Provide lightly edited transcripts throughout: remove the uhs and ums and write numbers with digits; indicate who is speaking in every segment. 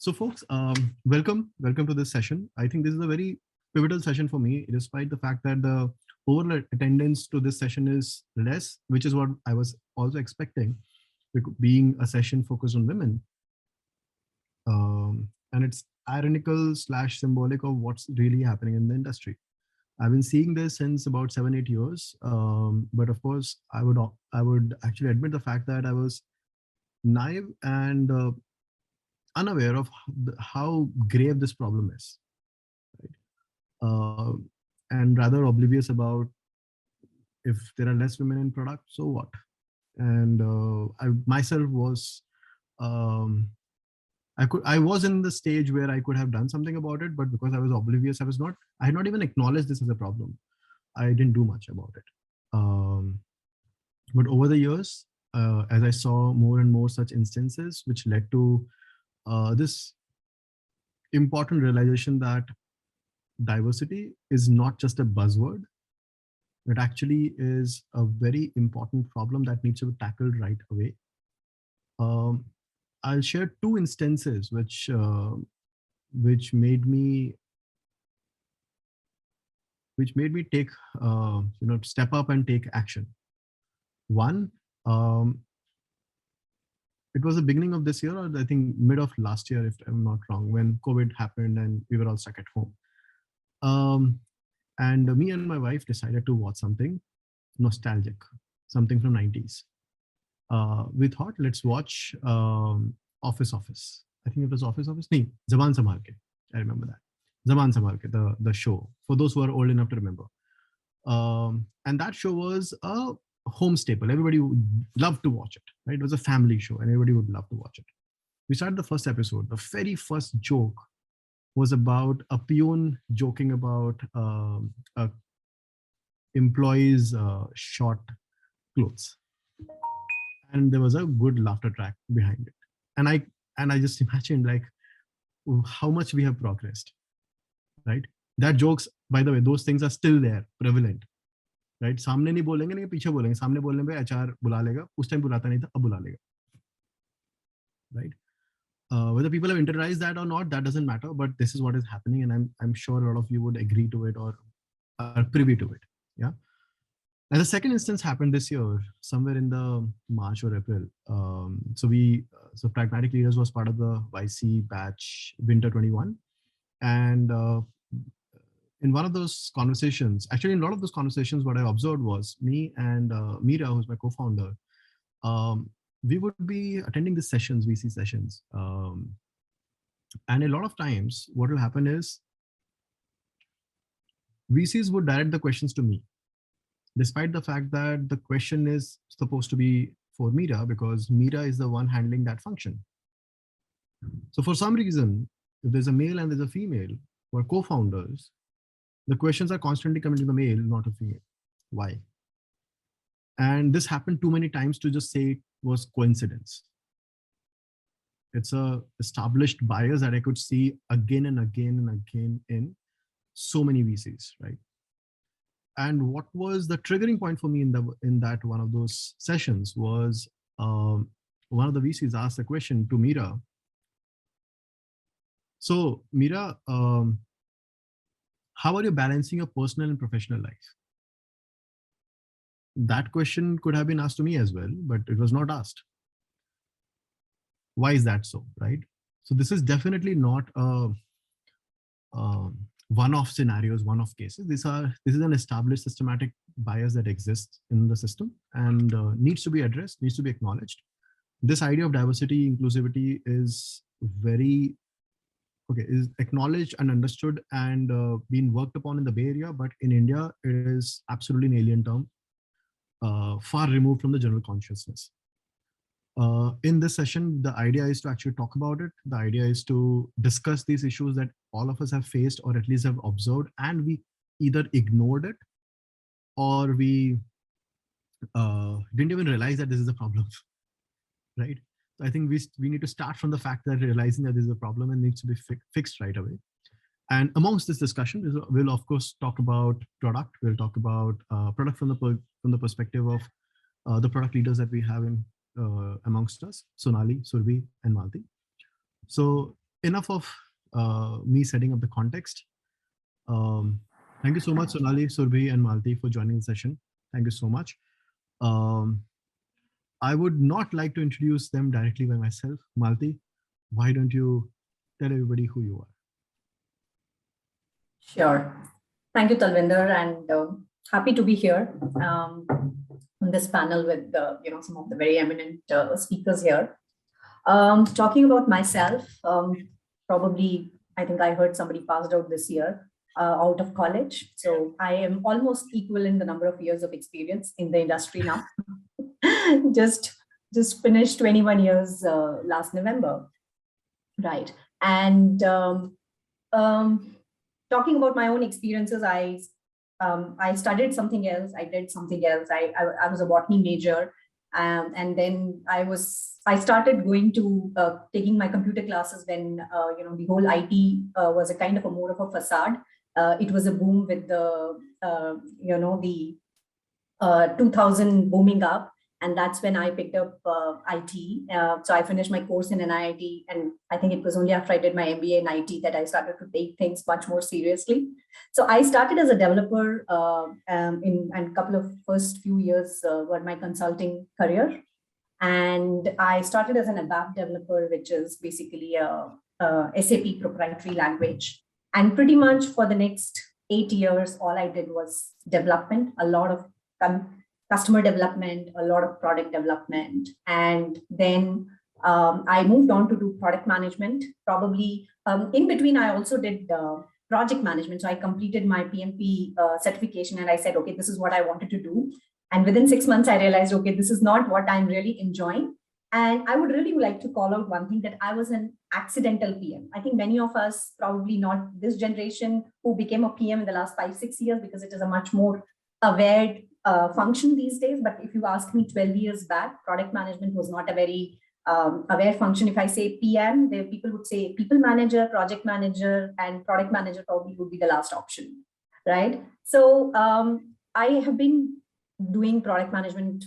Speaker 1: So folks, welcome to this session. I think this is a very pivotal session for me, despite the fact that the overall attendance to this session is less, which is what I was also expecting, being a session focused on women. And it's ironical slash symbolic of what's really happening in the industry. I've been seeing this since about 7-8 years, but of course, I would actually admit the fact that I was naive and unaware of how grave this problem is, right? And rather oblivious about if there are less women in product, so what? And I myself was, um, I was in the stage where I could have done something about it, but because I was oblivious, I had not even acknowledged this as a problem. I didn't do much about it. Um, but over the years, as I saw more and more such instances, which led to this important realization that diversity is not just a buzzword. It actually is a very important problem that needs to be tackled right away. Um, I'll share two instances which made me take step up and take action. One, um, it was the beginning of this year, or I think mid of last year, if I'm not wrong, when COVID happened and we were all stuck at home. And me and my wife decided to watch something nostalgic, something from 90s. We thought, let's watch Office. I think it was Office. No, Zaban Sambhal Ke. I remember that. Zaban Sambhal Ke, the show, for those who are old enough to remember. And that show was a home staple. Everybody would love to watch it, right? It was a family show and everybody would love to watch it. We started the first episode. The very first joke was about a peon joking about a employee's short clothes, and there was a good laughter track behind it. And I just imagined like how much we have progressed, right? That jokes, by the way, those things are still there, prevalent, right? सामने नहीं बोलेंगे, नहीं पीछे बोलेंगे. सामने बोलने पे HR बुला लेगा, उस टाइम बुलाता नहीं था, अब बुला लेगा, right? Whether people have internalized that or not, that doesn't matter, but this is what is happening, and I'm sure a lot of you would agree to it or are privy to it. Yeah. And the second instance happened this year, somewhere in the March or April. So Pragmatic Leaders was part of the YC batch Winter 21, and in one of those conversations, actually in a lot of those conversations, what I observed was me and Meera, who's my co-founder. We would be attending these sessions, VC sessions. And a lot of times what will happen is VCs would direct the questions to me, despite the fact that the question is supposed to be for Meera, because Meera is the one handling that function. So for some reason, if there's a male and there's a female who are co-founders, the questions are constantly coming to the male, not a female. Why? And this happened too many times to just say it was coincidence. It's a established bias that I could see again and again and again in so many VCs, right? And what was the triggering point for me in that one of those sessions was one of the VCs asked a question to Meera. So Meera, how are you balancing your personal and professional life? That question could have been asked to me as well, but it was not asked. Why is that so, right? So this is definitely not a one-off scenarios, one-off cases. This is an established systematic bias that exists in the system and needs to be addressed, needs to be acknowledged. This idea of diversity, inclusivity is is acknowledged and understood and being worked upon in the Bay Area, but in India, it is absolutely an alien term, far removed from the general consciousness. In this session, the idea is to actually talk about it. The idea is to discuss these issues that all of us have faced or at least have observed, and we either ignored it or we didn't even realize that this is a problem, right? So I think we need to start from the fact that realizing that this is a problem and needs to be fixed right away. And amongst this discussion, we'll of course talk about product. We'll talk about product from the perspective of the product leaders that we have in amongst us, Sonali, Surbi, and Malti. So enough of me setting up the context. Um, Thank you so much, Sonali, Surbhi, and Malti for joining the session. Thank you so much. Um, I would not like to introduce them directly by myself. Malti, why don't you tell everybody who you are?
Speaker 2: Sure. Thank you, Talvinder, and happy to be here on this panel with some of the very eminent speakers here. Talking about myself, probably I think I heard somebody passed out this year out of college. So I am almost equal in the number of years of experience in the industry now. just finished 21 years last November, right? And talking about my own experiences, I studied something else. I did something else. I was a botany major, and then I started going to taking my computer classes when the whole IT was a kind of a more of a facade. It was a boom with the the 2000 booming up, and that's when I picked up IT. So I finished my course in an IIT, and I think it was only after I did my MBA in IT that I started to take things much more seriously. So I started as a developer in and a couple of first few years were my consulting career. And I started as an ABAP developer, which is basically a SAP proprietary language. And pretty much for the next 8 years, all I did was development, a lot of customer development, a lot of product development. And then I moved on to do product management. Probably in between, I also did project management. So I completed my PMP certification, and I said, okay, this is what I wanted to do. And within 6 months, I realized, okay, this is not what I'm really enjoying. And I would really like to call out one thing, that I was an accidental PM. I think many of us, probably not this generation, who became a PM in the last 5-6 years, because it is a much more aware function these days. But if you ask me 12 years back, product management was not a very aware function. If I say PM, there people would say people manager, project manager, and product manager probably would be the last option, right? So I have been doing product management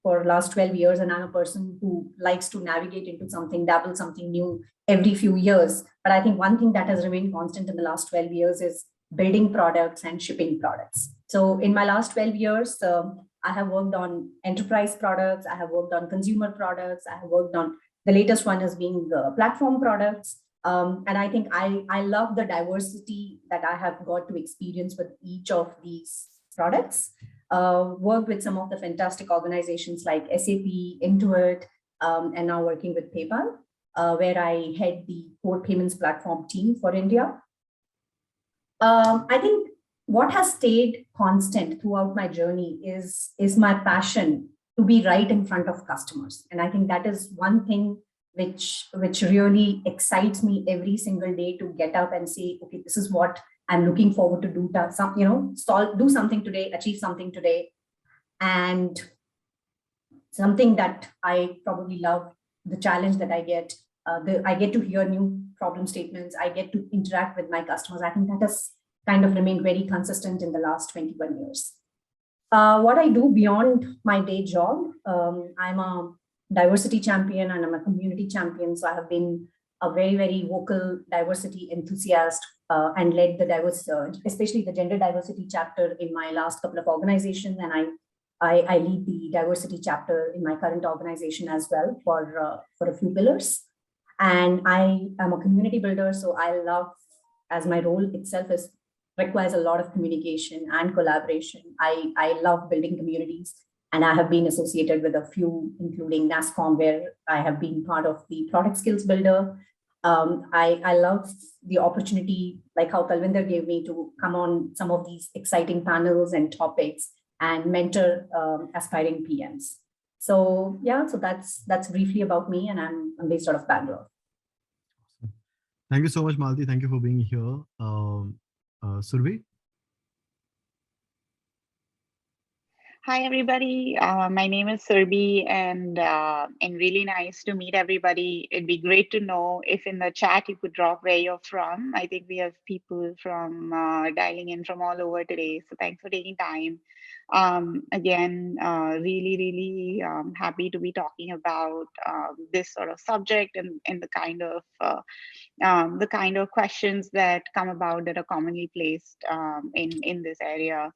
Speaker 2: for last 12 years, and I'm a person who likes to navigate into something, dabble something new every few years. But I think one thing that has remained constant in the last 12 years is building products and shipping products. So in my last 12 years, I have worked on enterprise products, I have worked on consumer products, I have worked on, the latest one as being platform products. And I think I love the diversity that I have got to experience with each of these products. Worked with some of the fantastic organizations like SAP, Intuit, and now working with PayPal, where I head the core payments platform team for India. I think what has stayed constant throughout my journey is my passion to be right in front of customers. And I think that is one thing which really excites me every single day, to get up and say, okay, this is what I'm looking forward to do, do something today, achieve something today. And something that I probably love, the challenge that I get, I get to hear new problem statements, I get to interact with my customers. I think that has kind of remained very consistent in the last 21 years. What I do beyond my day job, I'm a diversity champion and I'm a community champion. So I have been a very, very vocal diversity enthusiast and led the especially the gender diversity chapter in my last couple of organizations. And I lead the diversity chapter in my current organization as well for a few pillars. And I am a community builder. So I love, as my role itself requires a lot of communication and collaboration. I love building communities, and I have been associated with a few, including NASCOM, where I have been part of the product skills builder. I love the opportunity, like how Talvinder gave me, to come on some of these exciting panels and topics and mentor aspiring PMs. So yeah, so that's briefly about me, and I'm based out of Bangalore.
Speaker 1: Thank you so much, Malti. Thank you for being here. Surbhi?
Speaker 3: Hi, everybody. My name is Surbi, and really nice to meet everybody. It'd be great to know if in the chat you could drop where you're from. I think we have people from dialing in from all over today, so thanks for taking time. Again, really happy to be talking about this sort of subject and the kind of questions that come about that are commonly placed in this area.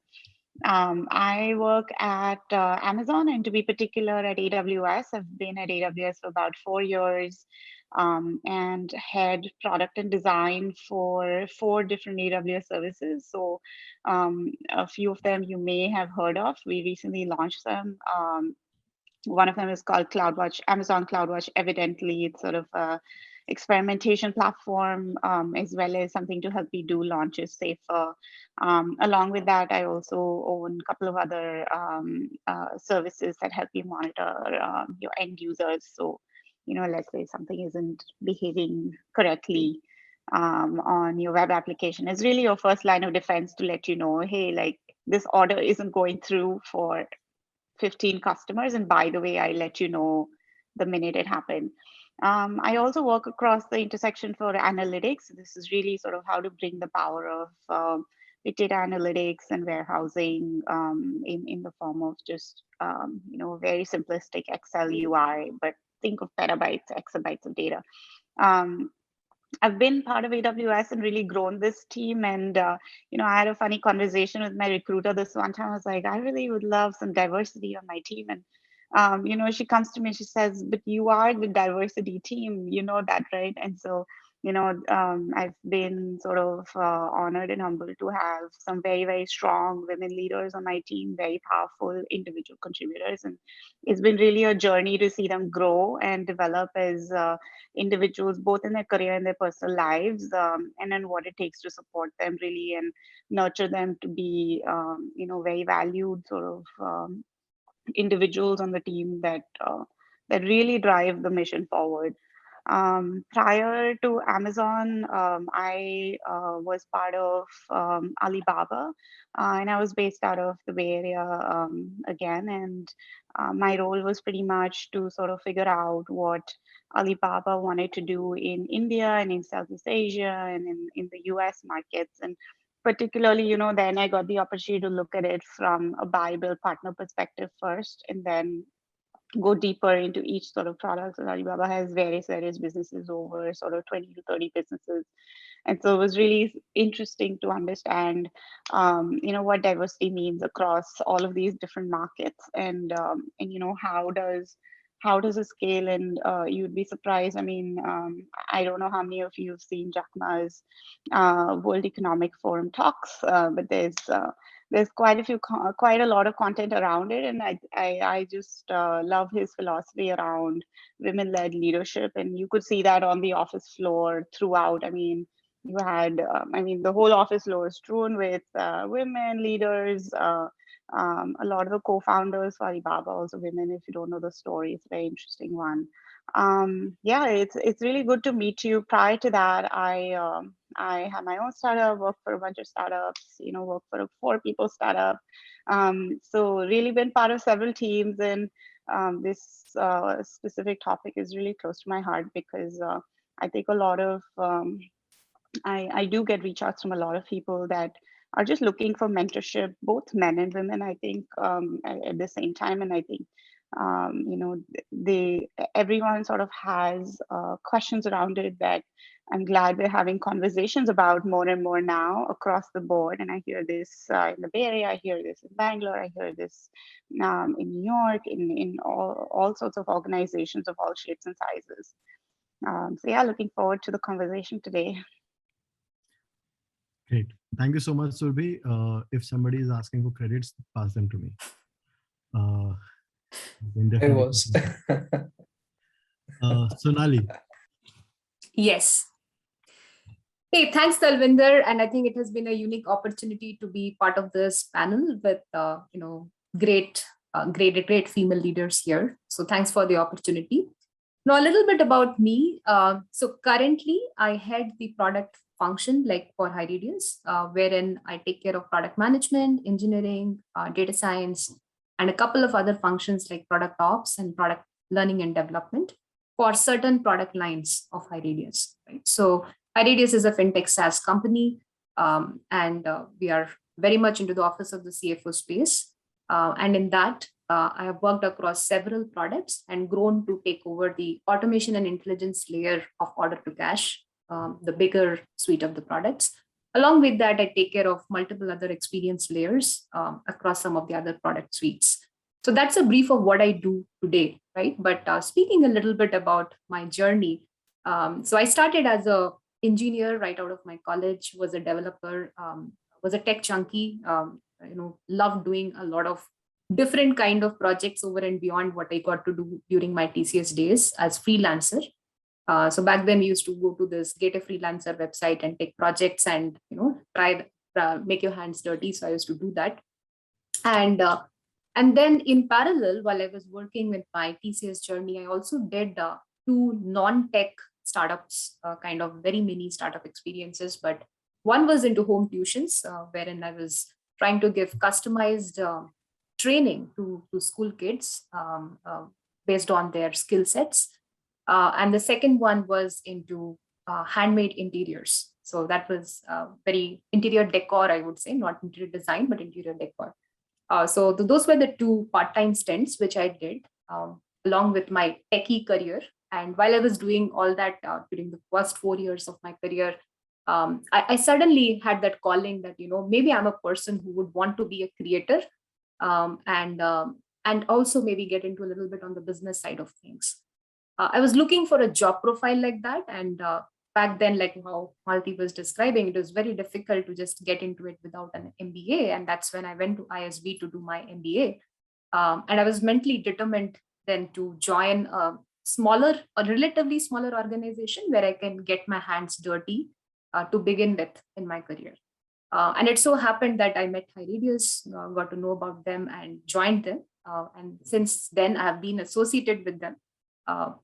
Speaker 3: I work at Amazon, and to be particular at AWS. I've been at AWS for about 4 years, and head product and design for 4 different AWS services. So a few of them you may have heard of. We recently launched them. One of them is called CloudWatch, Amazon CloudWatch. Evidently, it's sort of a experimentation platform, as well as something to help you do launches safer. Along with that, I also own a couple of other services that help you monitor your end users. So, let's say something isn't behaving correctly on your web application. It's really your first line of defense to let you know, hey, like this order isn't going through for 15 customers. And by the way, I let you know the minute it happened. I also work across the intersection for analytics. This is really sort of how to bring the power of big data analytics and warehousing in the form of just, very simplistic Excel UI, but think of petabytes, exabytes of data. I've been part of AWS and really grown this team. And, I had a funny conversation with my recruiter this one time. I was like, I really would love some diversity on my team. And, she comes to me, she says, but you are the diversity team, you know that, right? And so, I've been sort of honored and humbled to have some very strong women leaders on my team, very powerful individual contributors. And it's been really a journey to see them grow and develop as individuals, both in their career and their personal lives, and then what it takes to support them really and nurture them to be, very valued sort of individuals on the team that really drive the mission forward. Prior to Amazon, I was part of Alibaba, and I was based out of the Bay Area again. And my role was pretty much to sort of figure out what Alibaba wanted to do in India and in Southeast Asia and in the US markets. And particularly, then I got the opportunity to look at it from a buy, build, partner perspective first, and then go deeper into each sort of product. So Alibaba has various businesses, over sort of 20 to 30 businesses. And so it was really interesting to understand, what diversity means across all of these different markets, and how does it scale? And you'd be surprised. I mean, I don't know how many of you have seen Jack Ma's World Economic Forum talks, but there's quite a lot of content around it, and I just love his philosophy around women-led leadership, and you could see that on the office floor throughout. I mean, you had, the whole office floor is strewn with women leaders. A lot of the co-founders for Alibaba also women. If you don't know the story, it's a very interesting one. Yeah, it's really good to meet you. Prior to that, I had my own startup, worked for a bunch of startups, worked for a 4-people startup. So really been part of several teams, and this specific topic is really close to my heart because I think a lot of I do get reach outs from a lot of people that are just looking for mentorship, both men and women, I think, at the same time. And I think, everyone sort of has questions around it that I'm glad we're having conversations about more and more now across the board. And I hear this in the Bay Area, I hear this in Bangalore, I hear this in New York, in all sorts of organizations of all shapes and sizes. So yeah, looking forward to the conversation today.
Speaker 1: Great. Thank you so much, Surbi. If somebody is asking for credits, pass them to me.
Speaker 4: I was.
Speaker 1: Sonali.
Speaker 2: Yes. Hey, thanks, Talvinder. And I think it has been a unique opportunity to be part of this panel with, great female leaders here. So thanks for the opportunity. Now, a little bit about me. So currently, I head the product function like for Hyridius, wherein I take care of product management, engineering, data science,
Speaker 4: and a couple of other functions like product ops and product learning and development for certain product lines of HighRadius. Right? So HighRadius is a fintech SaaS company, and we are very much into the office of the CFO space. And in that, I have worked across several products and grown to take over the automation and intelligence layer of order to cash, the bigger suite of the products. Along with that, I take care of multiple other experience layers across some of the other product suites. So that's a brief of what I do today, right? But speaking a little bit about my journey, so I started as a engineer right out of my college, was a developer, was a tech junkie, loved doing a lot of different kind of projects over and beyond what I got to do during my TCS days as freelancer. So back then we used to go to this Get a Freelancer website and take projects and, try make your hands dirty. So I used to do that. And then in parallel, while I was working with my TCS journey, I also did 2 non-tech startups, kind of very mini startup experiences. But one was into home tuitions, wherein I was trying to give customized training to school kids based on their skill sets. And the second one was into handmade interiors. So that was very interior decor, I would say, not interior design, but interior decor. So those were the 2 part-time stints, which I did along with my techie career. And while I was doing all that during the first 4 years of my career, I suddenly had that calling that, maybe I'm a person who would want to be a creator, and also maybe get into a little bit on the business side of things. I was looking for a job profile like that. And back then, like how Malti was describing, it was very difficult to just get into it without an MBA. And that's when I went to ISB to do my MBA. And I was mentally determined then to join a relatively smaller organization where I can get my hands dirty to begin with in my career. And it so happened that I met HighRadius, got to know about them and joined them. And since then, I have been associated with them.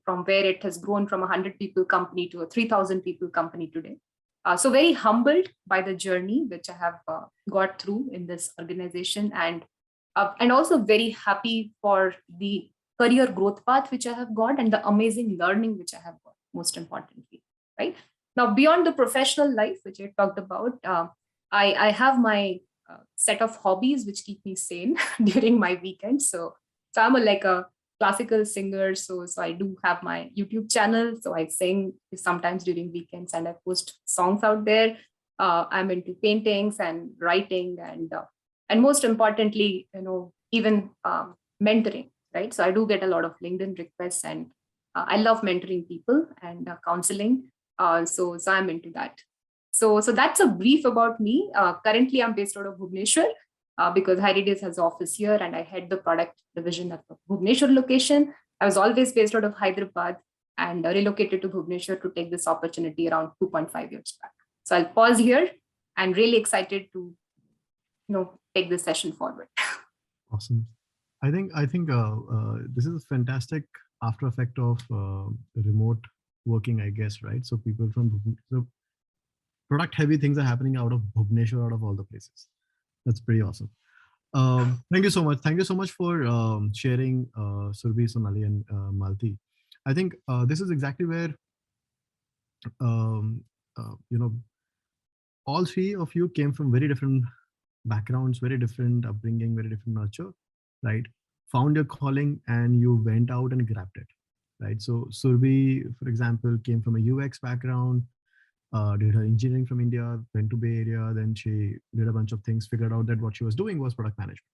Speaker 4: From where it has grown from a 100 people company to a 3,000 people company today. So very humbled by the journey which I have got through in this organization, and also very happy for the career growth path which I have got and the amazing learning which I have got, most importantly, right? Now, beyond the professional life, which I talked about, I have my set of hobbies which keep me sane during my weekends. So I'm like a classical singer, so I do have my YouTube channel. So I sing sometimes during weekends and I post songs out there. I'm into paintings and writing and most importantly, even mentoring, right? So I do get a lot of LinkedIn requests, and I love mentoring people and counseling. So I'm into that. So that's a brief about me. Currently, I'm based out of Bhubaneswar. Because HighRadius has office here and I head the product division at the Bhubaneswar location. I was always based out of Hyderabad and relocated to Bhubaneswar to take this opportunity around 2.5 years back. So I'll pause here. I'm really excited to, take this session forward.
Speaker 1: Awesome. I think this is a fantastic after effect of remote working, I guess, right? So people from product heavy things are happening out of Bhubaneswar, out of all the places. That's pretty awesome. Thank you so much. Thank you so much for sharing, Surbhi, Sonali, and Malti. I think this is exactly where, all 3 of you came from very different backgrounds, very different upbringing, very different nurture, right? Found your calling and you went out and grabbed it, right? So Surbhi, for example, came from a UX background, did her engineering from India, went to Bay Area, then she did a bunch of things, figured out that what she was doing was product management.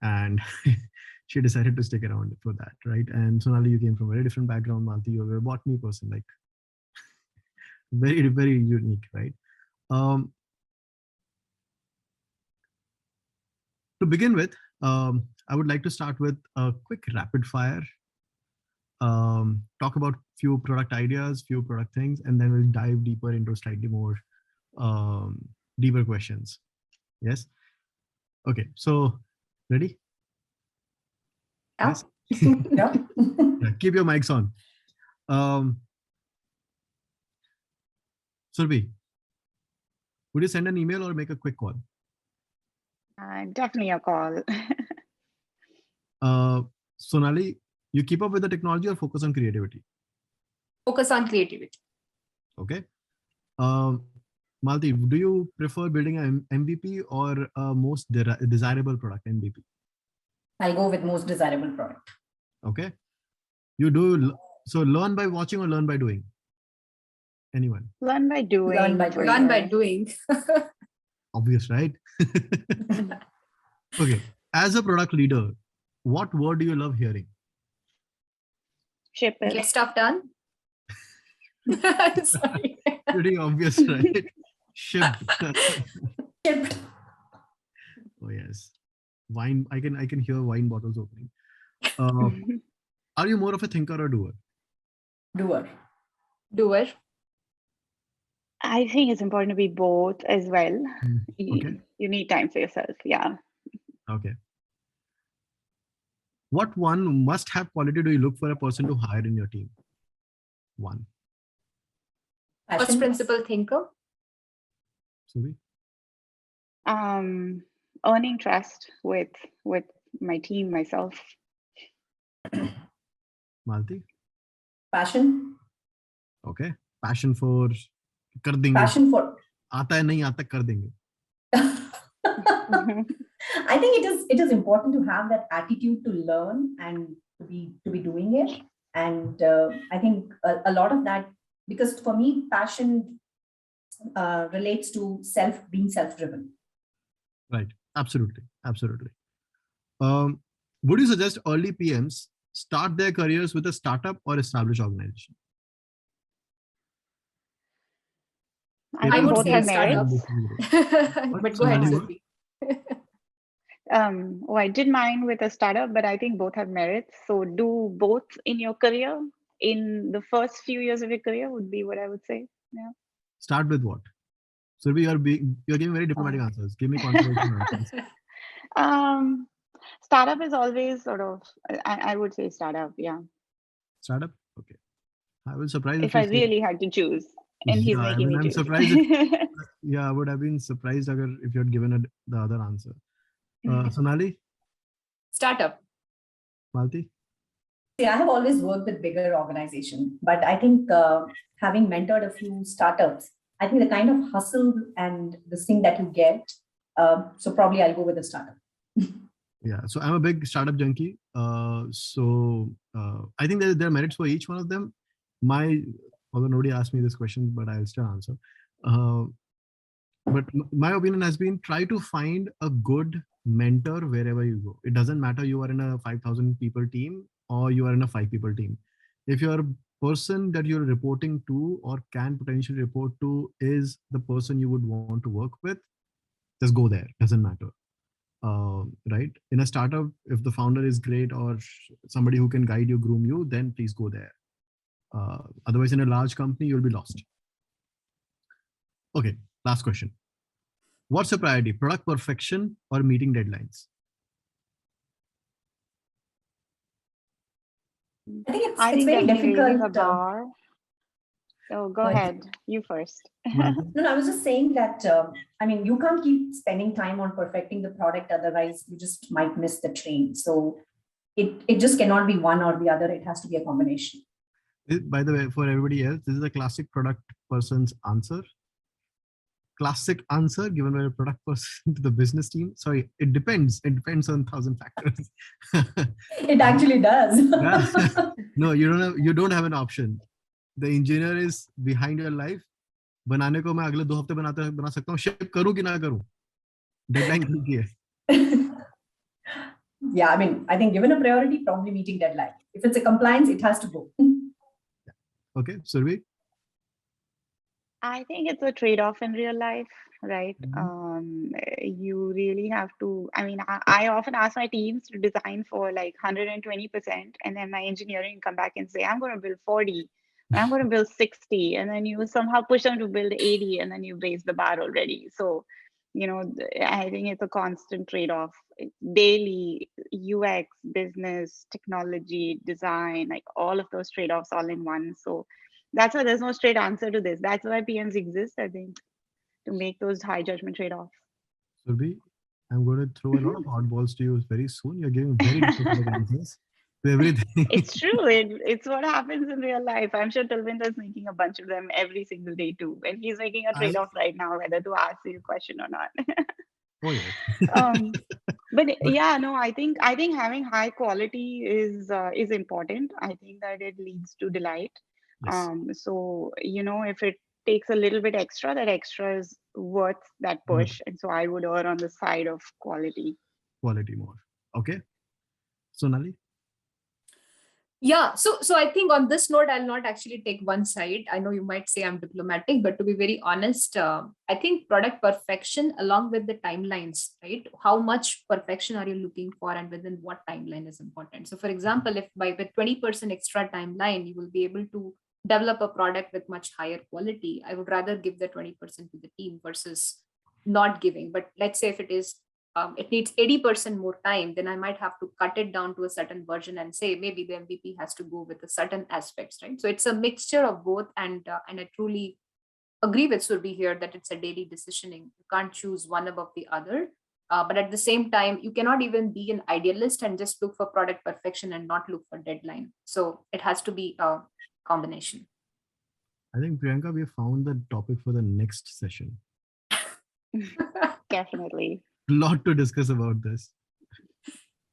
Speaker 1: And she decided to stick around for that, right? And Sonali, you came from a very different background. Malti, you were a botany person, like very, very unique, right? To begin with, I would like to start with a quick rapid fire. Talk about few product ideas, few product things, and then we'll dive deeper into slightly more deeper questions. Yes? Okay, so ready?
Speaker 2: Yeah.
Speaker 1: Yes?
Speaker 2: Yeah.
Speaker 1: Yeah, keep your mics on. Surbhi, would you send an email or make a quick call?
Speaker 3: Definitely a call.
Speaker 1: Sonali, you keep up with the technology or focus on creativity?
Speaker 4: Focus on creativity.
Speaker 1: Okay. Malti, do you prefer building an MVP or a most desirable product, MVP?
Speaker 2: I'll go with most desirable product.
Speaker 1: Okay. You do, so learn by watching or learn by doing? Anyone?
Speaker 3: Learn by doing.
Speaker 4: Learn by doing.
Speaker 1: Obvious, right? Okay. As a product leader, what word do you love hearing?
Speaker 3: Ship it.
Speaker 4: Get stuff done. Sorry.
Speaker 1: Pretty obvious, right? Shipped.
Speaker 2: Shipped.
Speaker 1: Oh yes. Wine. I can hear wine bottles opening. Are you more of a thinker or doer?
Speaker 2: Doer.
Speaker 4: Doer.
Speaker 3: I think it's important to be both as well.
Speaker 1: Okay.
Speaker 3: You need time for yourself. Yeah.
Speaker 1: Okay. What one must-have quality do you look for a person to hire in your team? One.
Speaker 4: First principle thinker.
Speaker 1: Subi?
Speaker 3: Earning trust with my team, myself.
Speaker 1: Malti?
Speaker 2: Passion.
Speaker 1: Okay. Passion for कर देंगे.
Speaker 2: Passion for.
Speaker 1: आता है नहीं आता कर देंगे.
Speaker 2: I think it is important to have that attitude to learn and to be doing it. And I think a lot of that, because for me, passion relates to being self-driven.
Speaker 1: Right. Absolutely. Absolutely. Would you suggest early PMs start their careers with a startup or established organization?
Speaker 3: I
Speaker 4: would
Speaker 3: both
Speaker 4: say
Speaker 3: have
Speaker 4: startups.
Speaker 3: merits.
Speaker 4: But go ahead, Subi.
Speaker 3: I did mine with a startup, but I think both have merits. So do both in your career, in the first few years of your career would be what I would say. Yeah.
Speaker 1: Start with what? So you're giving very diplomatic answers. Give me controversial answers.
Speaker 3: Startup is always sort of, I would say startup. Yeah.
Speaker 1: Startup? Okay. I was surprised
Speaker 3: if I really had to choose. And he's making me
Speaker 1: I'm
Speaker 3: choose.
Speaker 1: surprised. I would have been surprised if you had given the other answer. Sonali?
Speaker 4: Startup.
Speaker 1: Malti?
Speaker 2: See, I have always worked with bigger organizations, but I think having mentored a few startups, I think the kind of hustle and this thing that you get, so probably I'll go with a startup.
Speaker 1: Yeah, so I'm a big startup junkie. I think there are merits for each one of them. Although nobody asked me this question, but I'll still answer. But my opinion has been try to find a good mentor wherever you go. It doesn't matter you are in a 5,000 people team or you are in a 5 people team. If you're a person that you're reporting to or can potentially report to is the person you would want to work with, just go there. Doesn't matter. Right? In a startup, if the founder is great or somebody who can guide you, groom you, then please go there. Otherwise, in a large company, you'll be lost. Okay, last question. What's the priority, product perfection or meeting deadlines?
Speaker 2: I think it's very difficult.
Speaker 3: So go ahead, you first.
Speaker 2: No, I was just saying that, you can't keep spending time on perfecting the product, otherwise you just might miss the train. So it just cannot be one or the other, it has to be a combination.
Speaker 1: By the way, for everybody else, this is a classic product person's answer. Classic answer given by a product person to the business team. Sorry, it depends. It depends on 1,000 factors.
Speaker 2: It actually does.
Speaker 1: No, you don't have an option. The engineer is behind your life. बनाने को मैं अगले 2 हफ्ते बना सकता हूँ. Ship करूँ कि ना करूँ? Deadline की है.
Speaker 2: Yeah, I think given a priority, probably meeting deadline. If it's a compliance, it has to go.
Speaker 1: Okay, Survi?
Speaker 3: I think it's a trade-off in real life, right? You really have to, I often ask my teams to design for like 120%, and then my engineering come back and say, I'm going to build 40, I'm going to build 60, and then you somehow push them to build 80, and then you raise the bar already. So, I think it's a constant trade-off. Daily, UX, business, technology, design, like all of those trade-offs all in one. So that's why there's no straight answer to this. That's why PMs exist, I think, to make those high judgment trade-offs.
Speaker 1: Surbi, I'm going to throw a lot of oddballs to you very soon. You're giving very different answers. everything.
Speaker 3: It's true. It's what happens in real life. I'm sure Talvinder's making a bunch of them every single day too. And he's making a
Speaker 1: I
Speaker 3: trade-off right now whether to ask you a question or not.
Speaker 1: Oh yes.
Speaker 3: um, but
Speaker 1: But
Speaker 3: yeah, no, I think having high quality is important. I think that it leads to delight.
Speaker 1: yes,
Speaker 3: So if it takes a little bit extra, that extra is worth that
Speaker 1: worth
Speaker 3: push. And so I would err on the side of quality.
Speaker 1: quality more. Okay. Sonali?
Speaker 4: Yeah, so I think on this note, I'll not actually take one side. I know you might say I'm diplomatic, but to be very honest, I think product perfection along with the timelines, right? How much perfection are you looking for, and within what timeline is important? So, for example, if by with 20% extra timeline, you will be able to develop a product with much higher quality, I would rather give the 20% to the team versus not giving. But let's say if it needs 80% more time, then I might have to cut it down to a certain version and say maybe the MVP has to go with a certain aspects, right? So it's a mixture of both, and I truly agree with Surbi here that it's a daily decisioning. You can't choose one above the other, but at the same time, you cannot even be an idealist and just look for product perfection and not look for deadline. So it has to be a combination.
Speaker 1: I think Priyanka, we have found the topic for the next session.
Speaker 3: Definitely.
Speaker 1: Lot to discuss about this.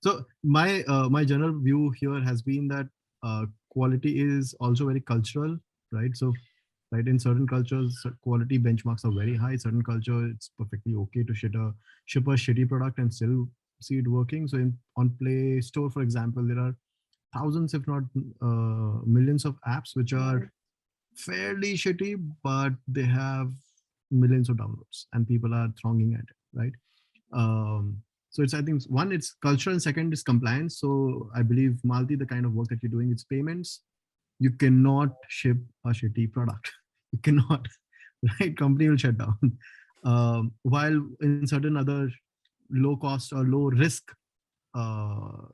Speaker 1: So my general view here has been that quality is also very cultural, right? So right, in certain cultures, quality benchmarks are very high. Certain culture, it's perfectly okay to ship a shitty product and still see it working. So on Play Store, for example, there are thousands, if not millions, of apps which are fairly shitty, but they have millions of downloads and people are thronging at it, right? So it's, I think, one, it's culture, and second is compliance. So I believe, Malti, the kind of work that you're doing, it's payments. You cannot ship a shitty product. You cannot, right? Company will shut down. While in certain other low cost or low risk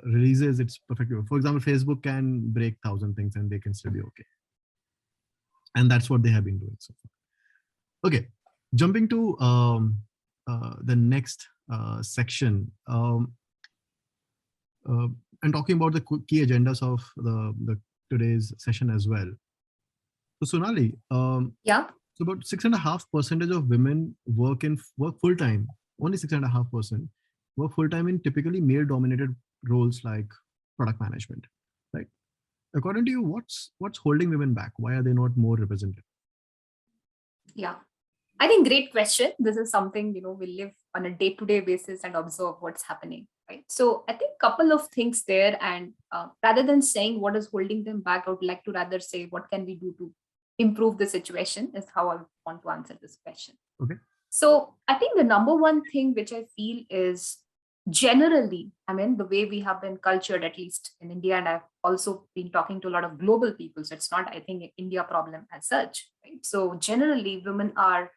Speaker 1: releases, it's perfectly. For example, Facebook can break 1,000 things and they can still be okay. And that's what they have been doing so far. Okay, jumping to the next section, and talking about the key agendas of the today's session as well. So Sonali,
Speaker 4: Yeah.
Speaker 1: so about 6.5% of women work full time. Only 6.5% work full time in typically male dominated roles like product management, right? According to you, what's holding women back? Why are they not more represented?
Speaker 4: Yeah. I think great question. This is something, we live on a day-to-day basis and observe what's happening, right? So I think a couple of things there, and rather than saying what is holding them back, I would like to rather say what can we do to improve the situation is how I want to answer this question.
Speaker 1: Okay.
Speaker 4: So I think the number one thing which I feel is generally, I mean, the way we have been cultured, at least in India, and I've also been talking to a lot of global people. So it's not, I think, an India problem as such, right? So generally, women are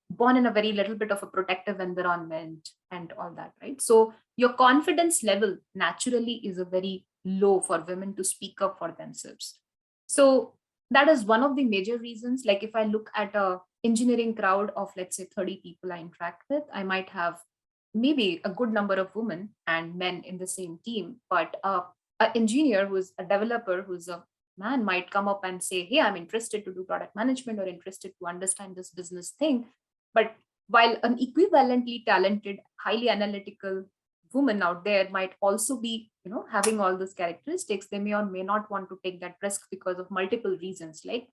Speaker 4: born in a very little bit of a protective environment and all that, right? So your confidence level naturally is a very low for women to speak up for themselves. So that is one of the major reasons. Like if I look at a engineering crowd of, let's say, 30 people I interact with, I might have maybe a good number of women and men in the same team, but an engineer who's a developer who's a man might come up and say, hey, I'm interested to do product management or interested to understand this business thing. But while an equivalently talented, highly analytical woman out there might also be, having all those characteristics, they may or may not want to take that risk because of multiple reasons. Like,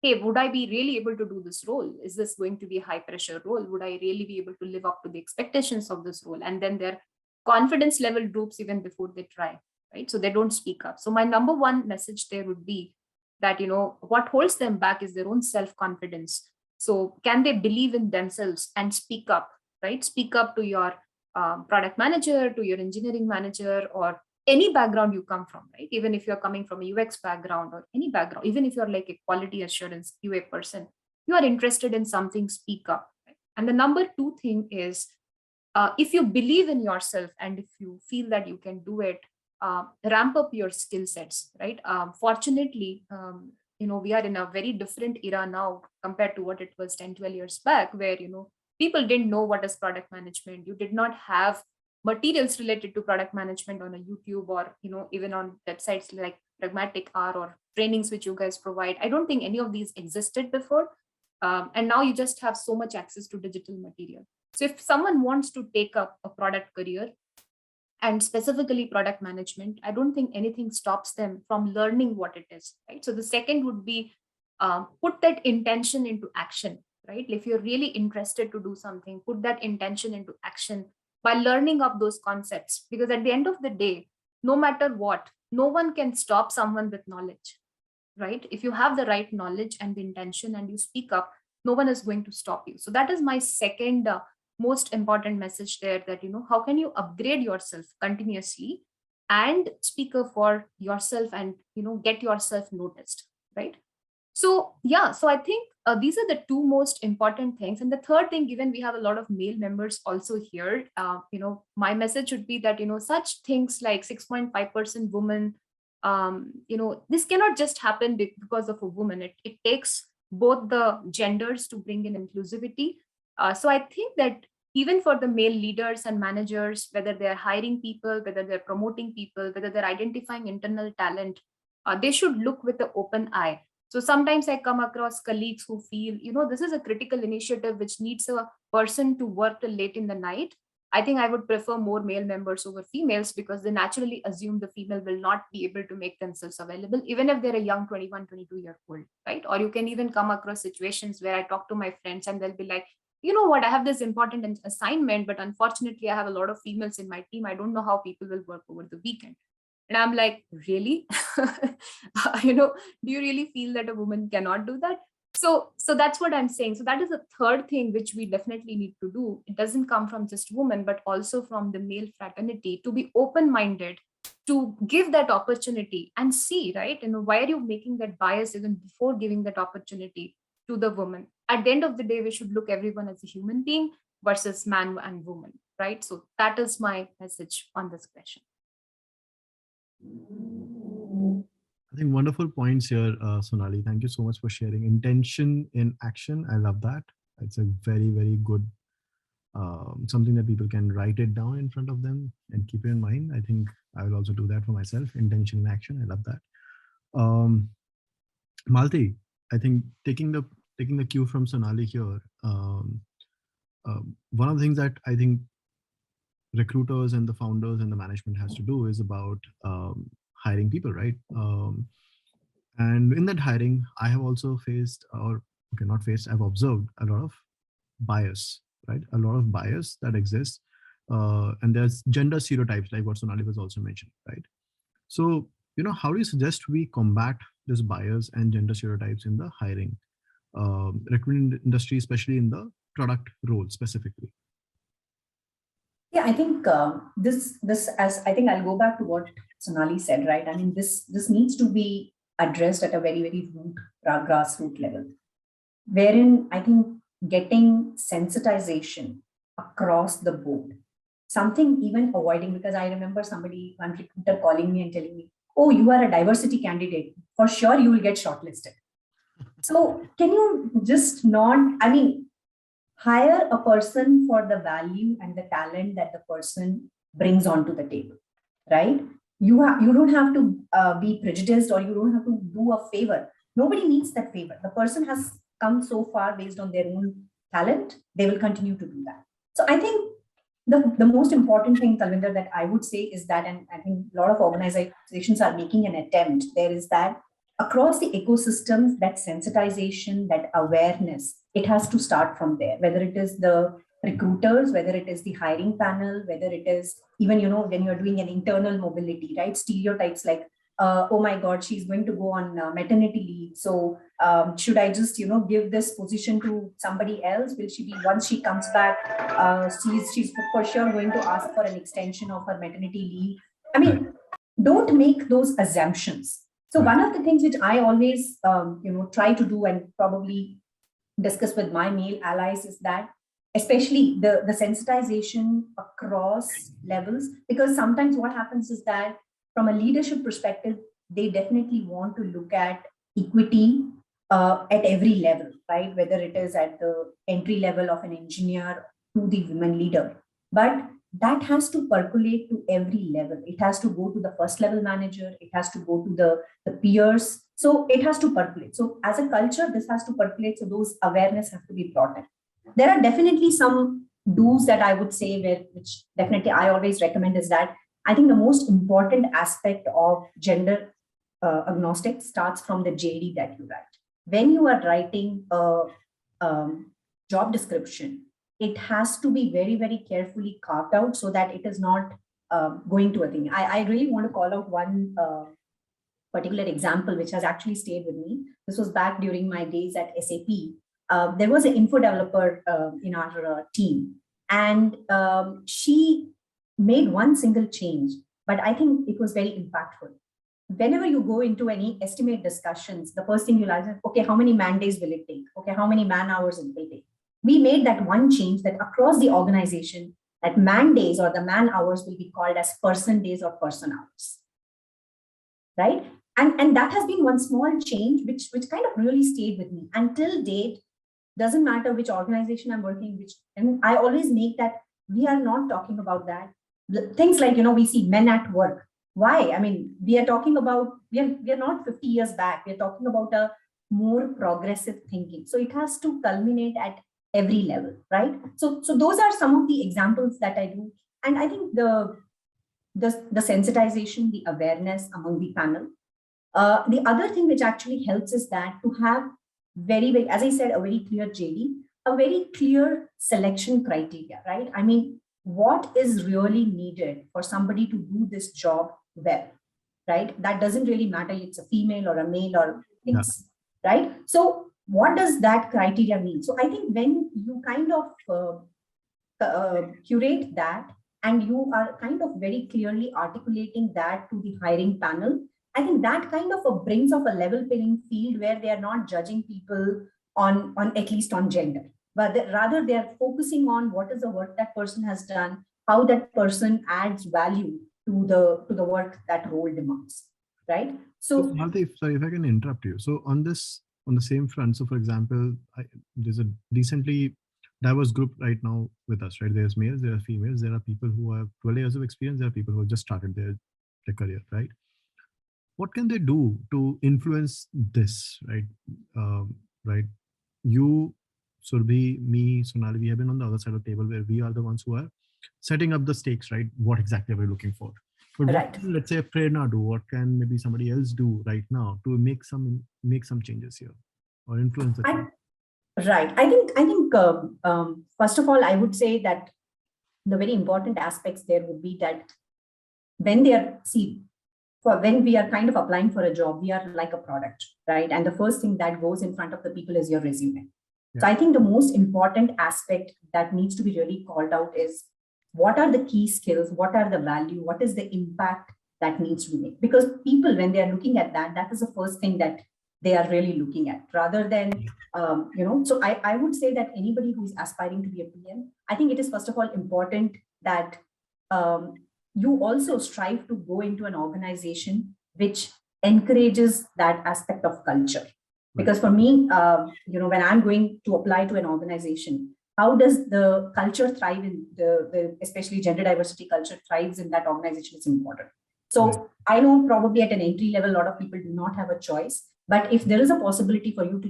Speaker 4: hey, would I be really able to do this role? Is this going to be a high pressure role? Would I really be able to live up to the expectations of this role? And then their confidence level droops even before they try, right? So they don't speak up. So my number one message there would be that, what holds them back is their own self-confidence. So can they believe in themselves and speak up, right? Speak up to your product manager, to your engineering manager, or any background you come from, right? Even if you're coming from a UX background or any background, even if you're like a quality assurance QA person, you are interested in something, speak up. Right? And the number two thing is, if you believe in yourself and if you feel that you can do it, ramp up your skill sets, right? Fortunately, we are in a very different era now compared to what it was 10, 12 years back, where, people didn't know what is product management. You did not have materials related to product management on a YouTube or, even on websites like Pragmatic or trainings which you guys provide. I don't think any of these existed before. And now you just have so much access to digital material. So if someone wants to take up a product career, and specifically product management, I don't think anything stops them from learning what it is, right? So the second would be put that intention into action, right? If you're really interested to do something, put that intention into action by learning of those concepts, because at the end of the day, no matter what, no one can stop someone with knowledge, right? If you have the right knowledge and the intention and you speak up, no one is going to stop you. So that is my second most important message there, that, how can you upgrade yourself continuously and speak up for yourself and, get yourself noticed, right? So, yeah, so I think these are the two most important things. And the third thing, given we have a lot of male members also here, my message would be that, such things like 6.5% women, this cannot just happen because of a woman. It takes both the genders to bring in inclusivity. So I think that even for the male leaders and managers, whether they're hiring people, whether they're promoting people, whether they're identifying internal talent, they should look with an open eye. So sometimes I come across colleagues who feel, this is a critical initiative which needs a person to work till late in the night. I think I would prefer more male members over females, because they naturally assume the female will not be able to make themselves available, even if they're a young 21, 22-year-old, right? Or you can even come across situations where I talk to my friends and they'll be like, you know what, I have this important assignment, but unfortunately I have a lot of females in my team. I don't know how people will work over the weekend. And I'm like, really? Do you really feel that a woman cannot do that? So that's what I'm saying. So that is the third thing which we definitely need to do. It doesn't come from just women, but also from the male fraternity, to be open-minded, to give that opportunity and see, right? Why are you making that bias even before giving that opportunity to the woman? At the end of the day, we should look everyone as a human being versus man and woman, right? So that is my message on this question.
Speaker 1: I think wonderful points here, Sonali. Thank you so much for sharing. Intention in action. I love that. It's a very, very good, something that people can write it down in front of them and keep it in mind. I think I will also do that for myself. Intention in action. I love that. Malti, I think taking the cue from Sonali here, one of the things that I think recruiters and the founders and the management has to do is about hiring people, right? And in that hiring, I have also faced, I've observed a lot of bias, right? A lot of bias that exists. And there's gender stereotypes, like what Sonali was also mentioned, right? So, how do you suggest we combat this bias and gender stereotypes in the hiring recruitment industry, especially in the product role specifically?
Speaker 2: Yeah, I think this as I think I'll go back to what Sonali said, right? I mean, this needs to be addressed at a very, very grassroots level, wherein I think getting sensitization across the board, something even avoiding, because I remember one recruiter calling me and telling me, oh, you are a diversity candidate. For sure, you will get shortlisted. So can you just hire a person for the value and the talent that the person brings onto the table, right? You don't have to be prejudiced, or you don't have to do a favor. Nobody needs that favor. The person has come so far based on their own talent. They will continue to do that. So I think the most important thing, Talvinder, that I would say is that, and I think a lot of organizations are making an attempt there, is that across the ecosystems, that sensitization, that awareness, it has to start from there, whether it is the recruiters, whether it is the hiring panel, whether it is even, when you're doing an internal mobility, right? Stereotypes like, oh my God, she's going to go on maternity leave. So should I just, give this position to somebody else? Will she be, once she comes back, she's for sure going to ask for an extension of her maternity leave. I mean, don't make those assumptions. So one of the things which I always, try to do and probably discuss with my male allies is that, especially the sensitization across levels, because sometimes what happens is that from a leadership perspective, they definitely want to look at equity at every level, right? Whether it is at the entry level of an engineer to the women leader. But that has to percolate to every level. It has to go to the first level manager. It has to go to the peers. So it has to percolate. So as a culture, this has to percolate. So those awareness have to be brought in. There are definitely some do's that I would say, which definitely I always recommend, is that I think the most important aspect of gender agnostic starts from the JD that you write. When you are writing a job description, it has to be very, very carefully carved out so that it is not going to a thing. I really want to call out one particular example which has actually stayed with me. This was back during my days at SAP. There was an info developer in our team, and she made one single change, but I think it was very impactful. Whenever you go into any estimate discussions, the first thing you'll ask is, okay, how many man days will it take? Okay, how many man hours it will take? We made that one change that across the organization, that man days or the man hours will be called as person days or person hours, right? And that has been one small change which kind of really stayed with me until date. Doesn't matter which organization I'm working with, and I always make that we are not talking about that. Things like, we see men at work. Why? I mean, we are talking about, we are not 50 years back. We're talking about a more progressive thinking. So it has to culminate at every level, right? So those are some of the examples that I do. And I think the sensitization, the awareness among the panel. The other thing which actually helps is that to have very, very, as I said, a very clear JD, a very clear selection criteria, right? I mean, what is really needed for somebody to do this job well, right? That doesn't really matter if it's a female or a male or things, right? So what does that criteria mean? So I think when you kind of curate that and you are kind of very clearly articulating that to the hiring panel, I think that kind of brings up a level playing field where they are not judging people on at least on gender, but rather they are focusing on what is the work that person has done, how that person adds value to the work that role demands, right? So
Speaker 1: Malti, sorry if I can interrupt you. So on the same front, so for example, there's a decently diverse group right now with us, right? There's males, there are females, there are people who have 12 years of experience, there are people who have just started their career, right? What can they do to influence this, right? Right? You, Surbhi, me, Sonali, we have been on the other side of the table where we are the ones who are setting up the stakes, right? What exactly are we looking for? But what
Speaker 2: right.
Speaker 1: can, let's say, Prerna do? What can maybe somebody else do right now to make some changes here or influence the change?
Speaker 2: Right. I think first of all, I would say that the very important aspects there would be that when we are kind of applying for a job, we are like a product, right? And the first thing that goes in front of the people is your resume. Yeah. So I think the most important aspect that needs to be really called out is what are the key skills, what are the value, what is the impact that needs to be made? Because people, when they are looking at that, that is the first thing that they are really looking at, rather than, so I would say that anybody who's aspiring to be a PM, I think it is first of all important that you also strive to go into an organization which encourages that aspect of culture. Because for me, when I'm going to apply to an organization, how does the culture thrive in especially gender diversity culture thrives in that organization is important. So I know probably at an entry level, a lot of people do not have a choice, but if there is a possibility for you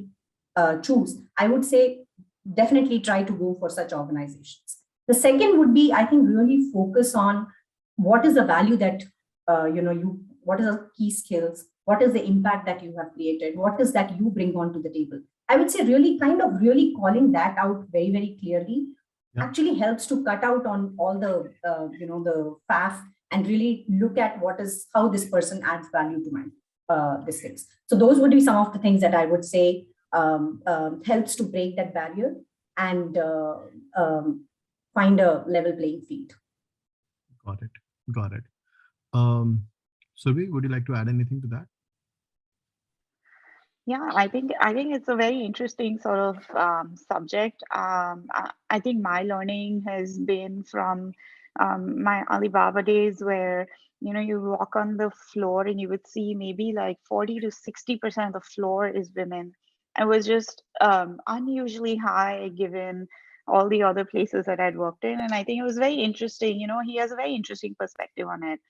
Speaker 2: to choose, I would say definitely try to go for such organizations. The second would be, I think, really focus on what is the value that, what is the key skills, what is the impact that you have created, what is that you bring onto the table. I would say really calling that out very, very clearly actually helps to cut out on all the, the faff and really look at how this person adds value to these things. So those would be some of the things that I would say helps to break that barrier and find a level playing field.
Speaker 1: Got it. Surbhi, would you like to add anything to that?
Speaker 3: Yeah, I think it's a very interesting sort of subject. I think my learning has been from my Alibaba days, where you walk on the floor and you would see maybe like 40 to 60% of the floor is women. It was just unusually high given all the other places that I'd worked in. And I think it was very interesting. He has a very interesting perspective on it.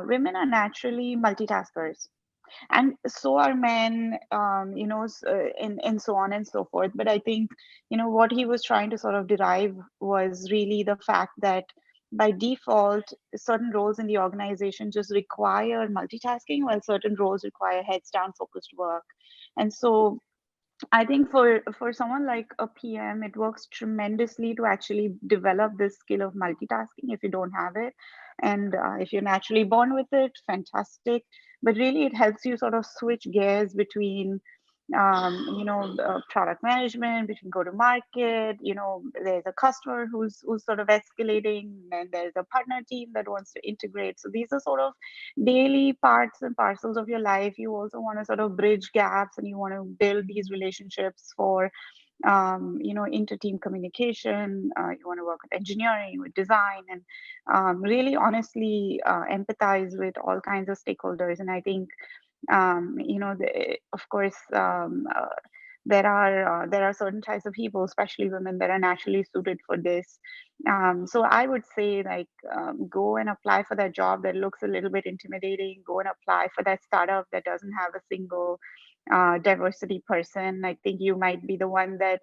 Speaker 3: Women are naturally multitaskers, and so are men, and so on and so forth. But I think, what he was trying to sort of derive was really the fact that by default, certain roles in the organization just require multitasking, while certain roles require heads down focused work. And so I think for someone like a PM, it works tremendously to actually develop this skill of multitasking if you don't have it. And if you're naturally born with it, fantastic. But really, it helps you sort of switch gears between product management, between go to market. There's a customer who's sort of escalating, and there's a partner team that wants to integrate. So these are sort of daily parts and parcels of your life. You also want to sort of bridge gaps, and you want to build these relationships for inter-team communication. You want to work with engineering, with design, and really honestly empathize with all kinds of stakeholders. And I think of course, there are certain types of people, especially women, that are naturally suited for this. So I would say, like, go and apply for that job that looks a little bit intimidating. Go and apply for that startup that doesn't have a single diversity person. I think you might be the one that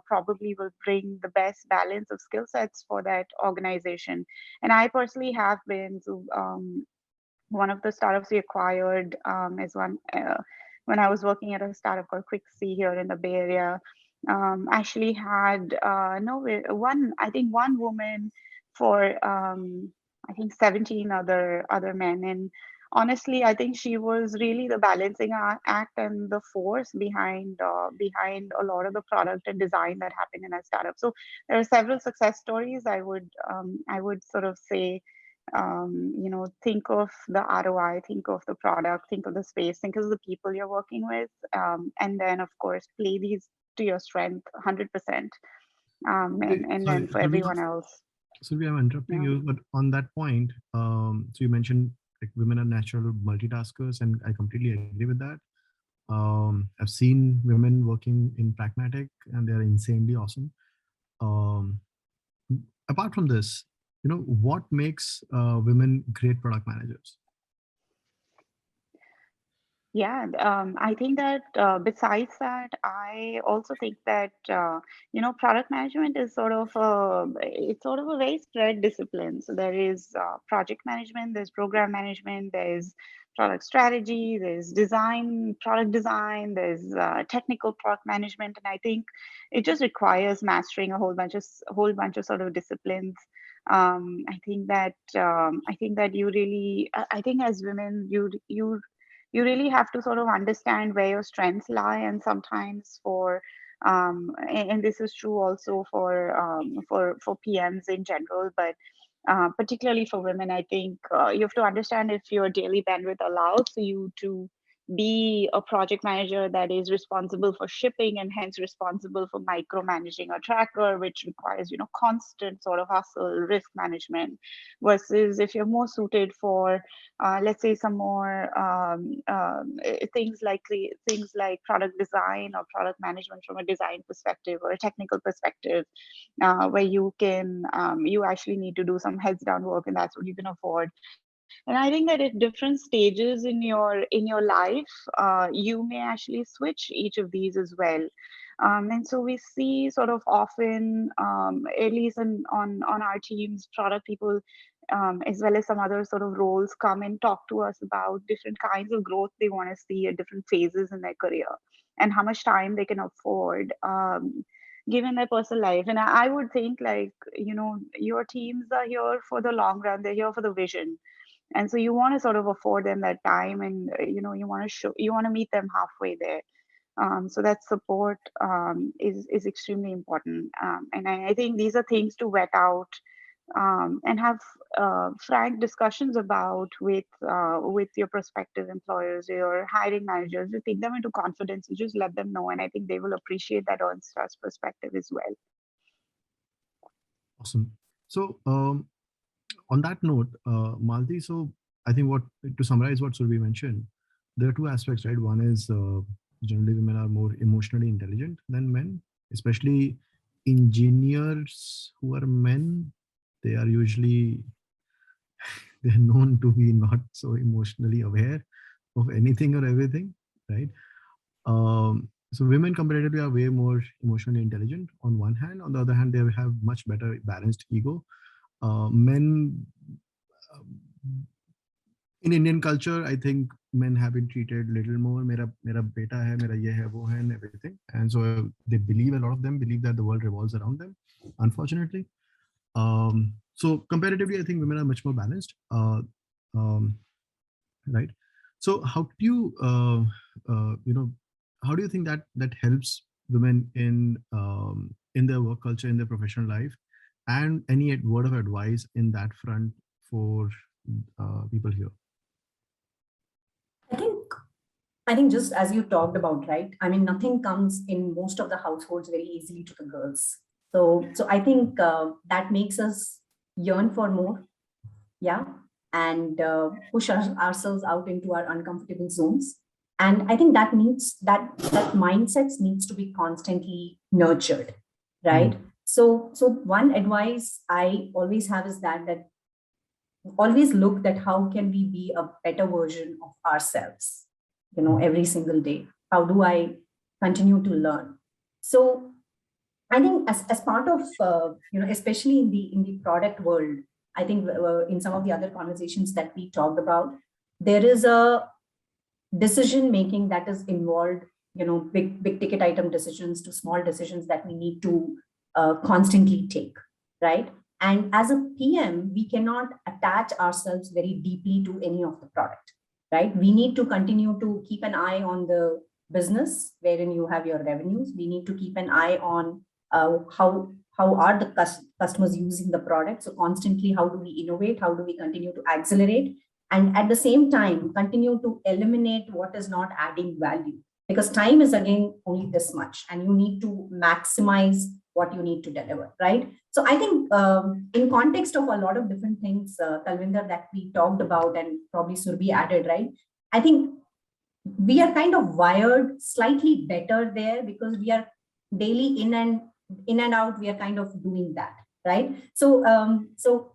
Speaker 3: probably will bring the best balance of skill sets for that organization. And I personally have been to one of the startups we acquired is one when I was working at a startup called Quixie here in the Bay Area. Actually had one woman for I think 17 other men. And honestly, I think she was really the balancing act and the force behind a lot of the product and design that happened in a startup. So there are several success stories. I would sort of say, think of the ROI, think of the product, think of the space, think of the people you're working with, and then of course play these to your strength 100%.
Speaker 1: Okay,
Speaker 3: And
Speaker 1: sorry,
Speaker 3: then for everyone else.
Speaker 1: Sylvia, I'm interrupting
Speaker 3: Yeah.
Speaker 1: you, but on that point, so you mentioned like women are natural multitaskers, and I completely agree with that. I've seen women working in Pragmatic, and they're insanely awesome. Um, Apart from this, what makes women great product managers?
Speaker 3: Yeah, I think that besides that, I also think that product management is sort of a very spread discipline. So there is project management, there's program management, there's product strategy, there's product design, there's technical product management, and I think it just requires mastering a whole bunch of sort of disciplines. I think that you really, I think as women, you really have to sort of understand where your strengths lie. And sometimes and this is true also for PMs in general, but particularly for women, I think you have to understand if your daily bandwidth allows for you to be a project manager that is responsible for shipping and hence responsible for micromanaging a tracker, which requires constant sort of hustle, risk management, versus if you're more suited for let's say some more things like product design or product management from a design perspective or a technical perspective, where you actually need to do some heads down work, and that's what you can afford. And I think that at different stages in your life, you may actually switch each of these as well. And so we see sort of often, at least on our teams, product people, as well as some other sort of roles, come and talk to us about different kinds of growth they want to see at different phases in their career and how much time they can afford. Given their personal life. And I would think, like, your teams are here for the long run, they're here for the vision. And so you want to sort of afford them that time, and you want to meet them halfway there. So that support is extremely important. And I think these are things to vet out and have frank discussions about with your prospective employers, your hiring managers. You take them into confidence, you just let them know, and I think they will appreciate that honest trust perspective as well.
Speaker 1: Awesome. So on that note, Malti, so I think to summarize what Survi mentioned, there are two aspects, right? One is generally women are more emotionally intelligent than men, especially engineers who are men, they are usually they're known to be not so emotionally aware of anything or everything, right? So women comparatively are way more emotionally intelligent on one hand. On the other hand, they have much better balanced ego. Men in Indian culture, I think men have been treated little more. Mera beta hai, mera ye hai, wo hai, and everything. And so they believe, a lot of them believe that the world revolves around them, unfortunately. So comparatively, I think women are much more balanced. Right. So how do you, how do you think that that helps women in their work culture, in their professional life, and any word of advice in that front for people here?
Speaker 2: I think I think just as you talked about, right? I mean, nothing comes in most of the households very easily to the girls. So I think that makes us yearn for more, yeah, and push ourselves out into our uncomfortable zones. And I think that needs that mindsets needs to be constantly nurtured, right? So one advice I always have is that always look at how can we be a better version of ourselves, every single day. How do I continue to learn? So I think as part of especially in the product world, I think in some of the other conversations that we talked about, there is a decision making that is involved, big ticket item decisions to small decisions that we need to constantly take, right? And as a PM, we cannot attach ourselves very deeply to any of the product, right? We need to continue to keep an eye on the business wherein you have your revenues. We need to keep an eye on how are the customers using the product. So constantly, how do we innovate? How do we continue to accelerate? And at the same time, continue to eliminate what is not adding value. Because time is again only this much, and you need to maximize what you need to deliver, right? So I think in context of a lot of different things, Kalvinder, that we talked about and probably Surbi added, right? I think we are kind of wired slightly better there because we are daily in and out. We are kind of doing that, right? So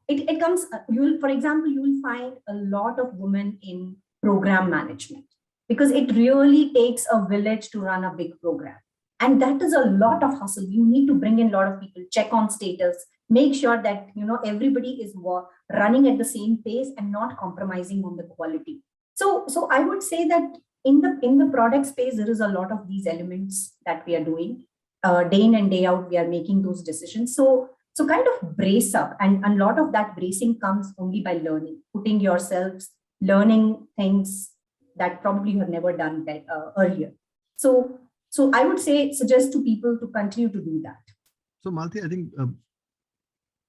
Speaker 2: it comes. For example, you will find a lot of women in program management because it really takes a village to run a big program. And that is a lot of hustle. You need to bring in a lot of people, check on status, make sure that everybody is running at the same pace and not compromising on the quality. So I would say that in the product space, there is a lot of these elements that we are doing. Day in and day out, we are making those decisions. So kind of brace up, and a lot of that bracing comes only by learning, putting yourselves, learning things that probably you have never done earlier. So I would suggest to people to continue to do that.
Speaker 1: So Malti, I think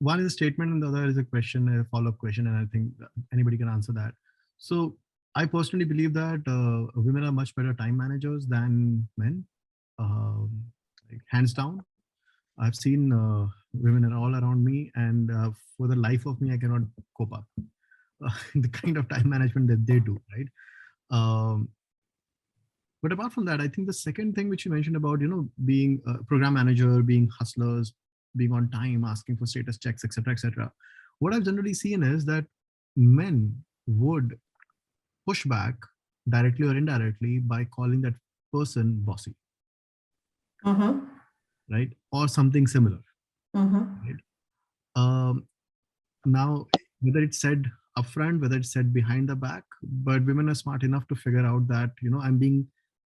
Speaker 1: one is a statement and the other is a question, a follow-up question, and I think anybody can answer that. So I personally believe that women are much better time managers than men, like hands down. I've seen women all around me, and for the life of me, I cannot cope up the kind of time management that they do, right? But apart from that, I think the second thing which you mentioned about, being a program manager, being hustlers, being on time, asking for status checks, etc., etc. What I've generally seen is that men would push back directly or indirectly by calling that person bossy, right? Or something similar. Right? Now, whether it's said upfront, whether it's said behind the back, but women are smart enough to figure out that, I'm being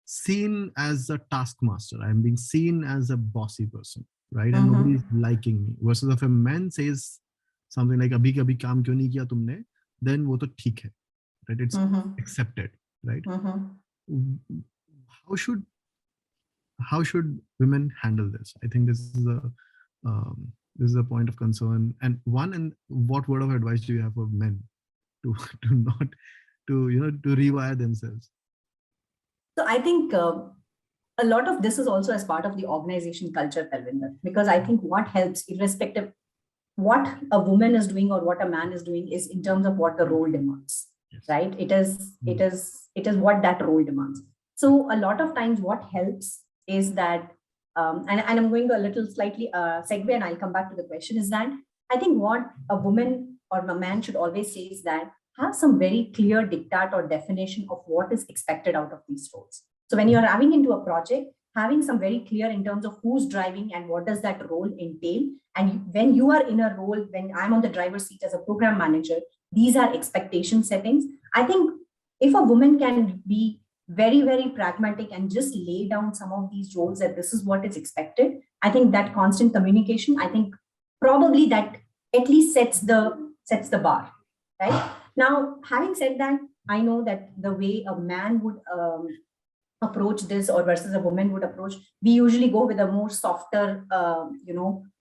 Speaker 1: seen as a taskmaster. I'm being seen as a bossy person, right? And nobody's liking me. Versus if a man says something like "Abhi kabhi kaam kyun nahi kiya tumne," then wo to theek hai, right? It's accepted, right? How should women handle this? I think this is a point of concern. And what word of advice do you have for men to not to rewire themselves?
Speaker 2: So I think a lot of this is also as part of the organization culture, Kalvinder, because I think what helps, irrespective what a woman is doing or what a man is doing, is in terms of what the role demands, right? It is what that role demands. So a lot of times what helps is that and I'm going to a little slightly segue, and I'll come back to the question, is that I think what a woman or a man should always say is that have some very clear diktat or definition of what is expected out of these roles. So when you're having into a project, having some very clear in terms of who's driving and what does that role entail. And when you are in a role, when I'm on the driver's seat as a program manager, these are expectation settings. I think if a woman can be very, very pragmatic and just lay down some of these roles that this is what is expected, I think that constant communication, I think probably that at least sets the bar, right? Now, having said that, I know that the way a man would approach this or versus a woman would approach, we usually go with a more softer,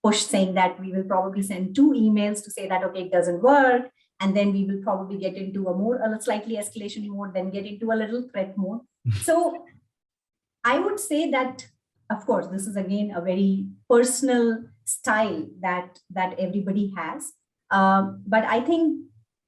Speaker 2: push, saying that we will probably send 2 emails to say that, okay, it doesn't work. And then we will probably get into a slightly escalation mode, then get into a little threat mode. So I would say that, of course, this is again a very personal style that everybody has. But I think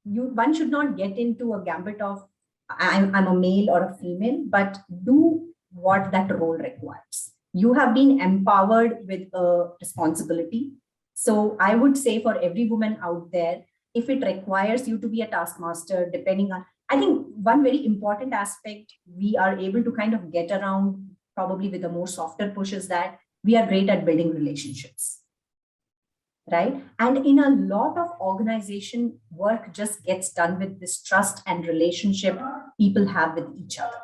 Speaker 2: one should not get into a gambit of I'm a male or a female, but do what that role requires. You have been empowered with a responsibility. So I would say for every woman out there, if it requires you to be a taskmaster, depending on, I think one very important aspect we are able to kind of get around probably with a more softer push is that we are great at building relationships. Right? And in a lot of organization, work just gets done with this trust and relationship people have with each other,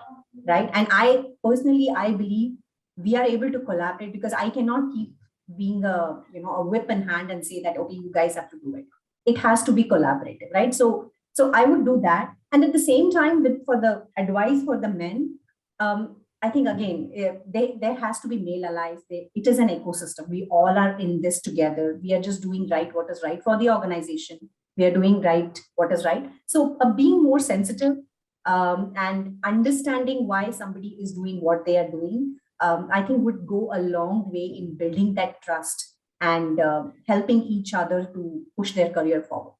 Speaker 2: right? And I personally, I believe we are able to collaborate because I cannot keep being a whip in hand and say that, okay, you guys have to do it. It has to be collaborative, right? So I would do that. And at the same time, for the advice for the men, I think, again, there has to be male allies. It is an ecosystem. We all are in this together. We are just doing what is right for the organization. We are doing what is right. So being more sensitive and understanding why somebody is doing what they are doing, I think would go a long way in building that trust and helping each other to push their career forward.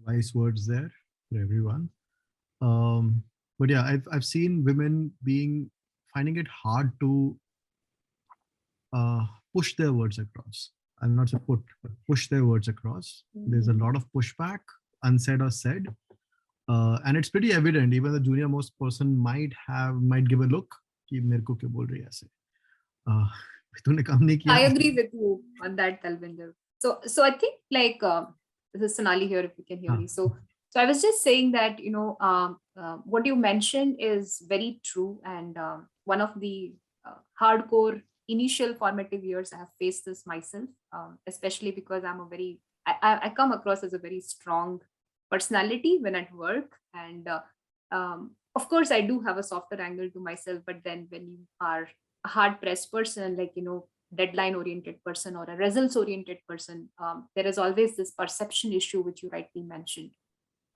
Speaker 1: Wise words there for everyone. But yeah, I've seen women finding it hard to push their words across. I'll not say but push their words across. There's a lot of pushback, unsaid or said, and it's pretty evident. Even the junior most person might give a look. कि मेरे को क्यों बोल रही है ऐसे? तूने काम नहीं किया.
Speaker 4: I agree with you on that, Talvinder. So I think this is Sonali here, if you can hear me. So I was just saying that, what you mentioned is very true. And one of the hardcore initial formative years, I have faced this myself, especially because I come across as a very strong personality when at work. And of course, I do have a softer angle to myself. But then when you are a hard-pressed person, deadline-oriented person or a results-oriented person, there is always this perception issue, which you rightly mentioned.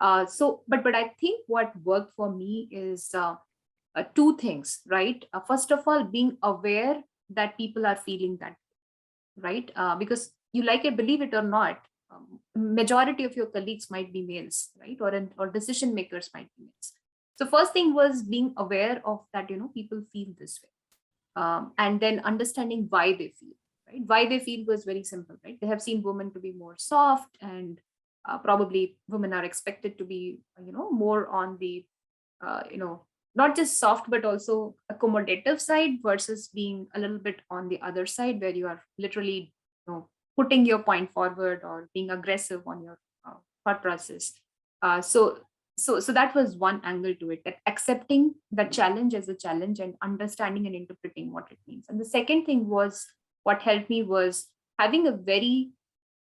Speaker 4: But I think what worked for me is 2 things, right? First of all, being aware that people are feeling that, right? Because you like it, believe it or not, majority of your colleagues might be males, right? Or decision makers might be males. So first thing was being aware of that, people feel this way. And then understanding why they feel, right? Why they feel was very simple, right? They have seen women to be more soft, and probably women are expected to be, more on the, not just soft, but also accommodative side versus being a little bit on the other side where you are literally, putting your point forward or being aggressive on your thought process. So that was one angle to it, that accepting the challenge as a challenge and understanding and interpreting what it means. And the second thing was, what helped me was having a very,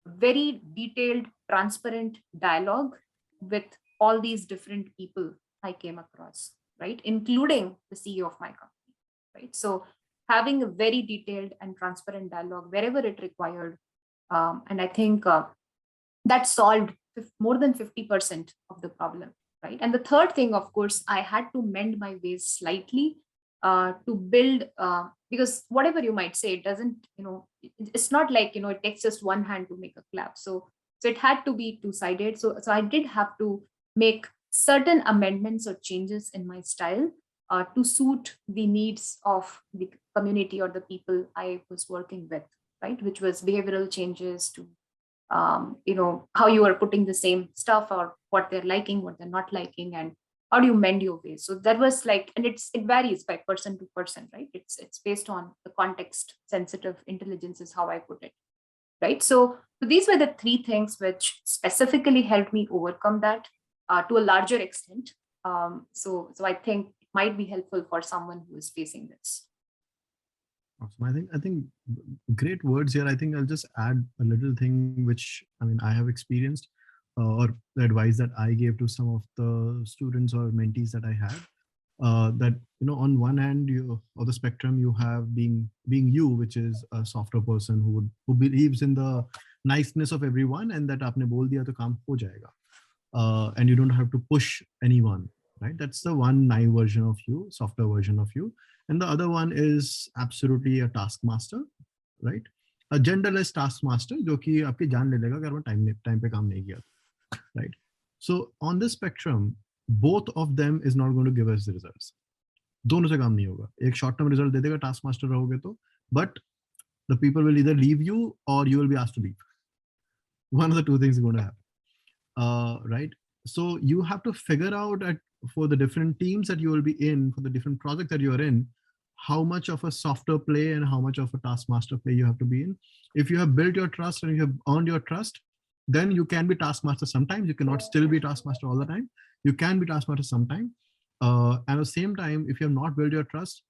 Speaker 4: very detailed, transparent dialogue with all these different people I came across, right? Including the CEO of my company, right? So having a very detailed and transparent dialogue wherever it required. And I think that solved more than 50% of the problem, right? And the third thing, of course, I had to mend my ways slightly to build, because whatever you might say, it doesn't, it's not like, it takes just one hand to make a clap. So it had to be 2-sided. So I did have to make certain amendments or changes in my style to suit the needs of the community or the people I was working with, right? Which was behavioral changes to, how you are putting the same stuff or what they're liking, what they're not liking, and how do you mend your ways. So that was like, and it varies by person to person, right? It's based on the context sensitive intelligence is how I put it, right? So these were the three things which specifically helped me overcome that to a larger extent. So I think it might be helpful for someone who is facing this.
Speaker 1: Awesome. I think great words here. I think I'll just add a little thing which I mean I have experienced, or the advice that I gave to some of the students or mentees that I had. That on one hand you or the spectrum you have being you, which is a softer person who believes in the niceness of everyone, and that आपने बोल दिया तो काम हो जाएगा, and you don't have to push anyone, right? That's the one naive version of you, softer version of you. And the other one is absolutely a taskmaster, right? A genderless taskmaster जो कि आपकी जान ले लेगा अगर वो time पे काम नहीं किया, right? So on this spectrum, both of them is not going to give us the results. दोनों से काम नहीं होगा. एक short term result दे देगा taskmaster रहोगे तो, but the people will either leave you or you will be asked to leave. One of the two things is going to happen, right? So you have to figure out for the different teams that you will be in, for the different projects that you are in, how much of a softer play and how much of a taskmaster play you have to be in. If you have built your trust and you have earned your trust, then you can be taskmaster sometimes. You cannot still be taskmaster all the time. You can be taskmaster sometime. At the same time, if you have not built your trust,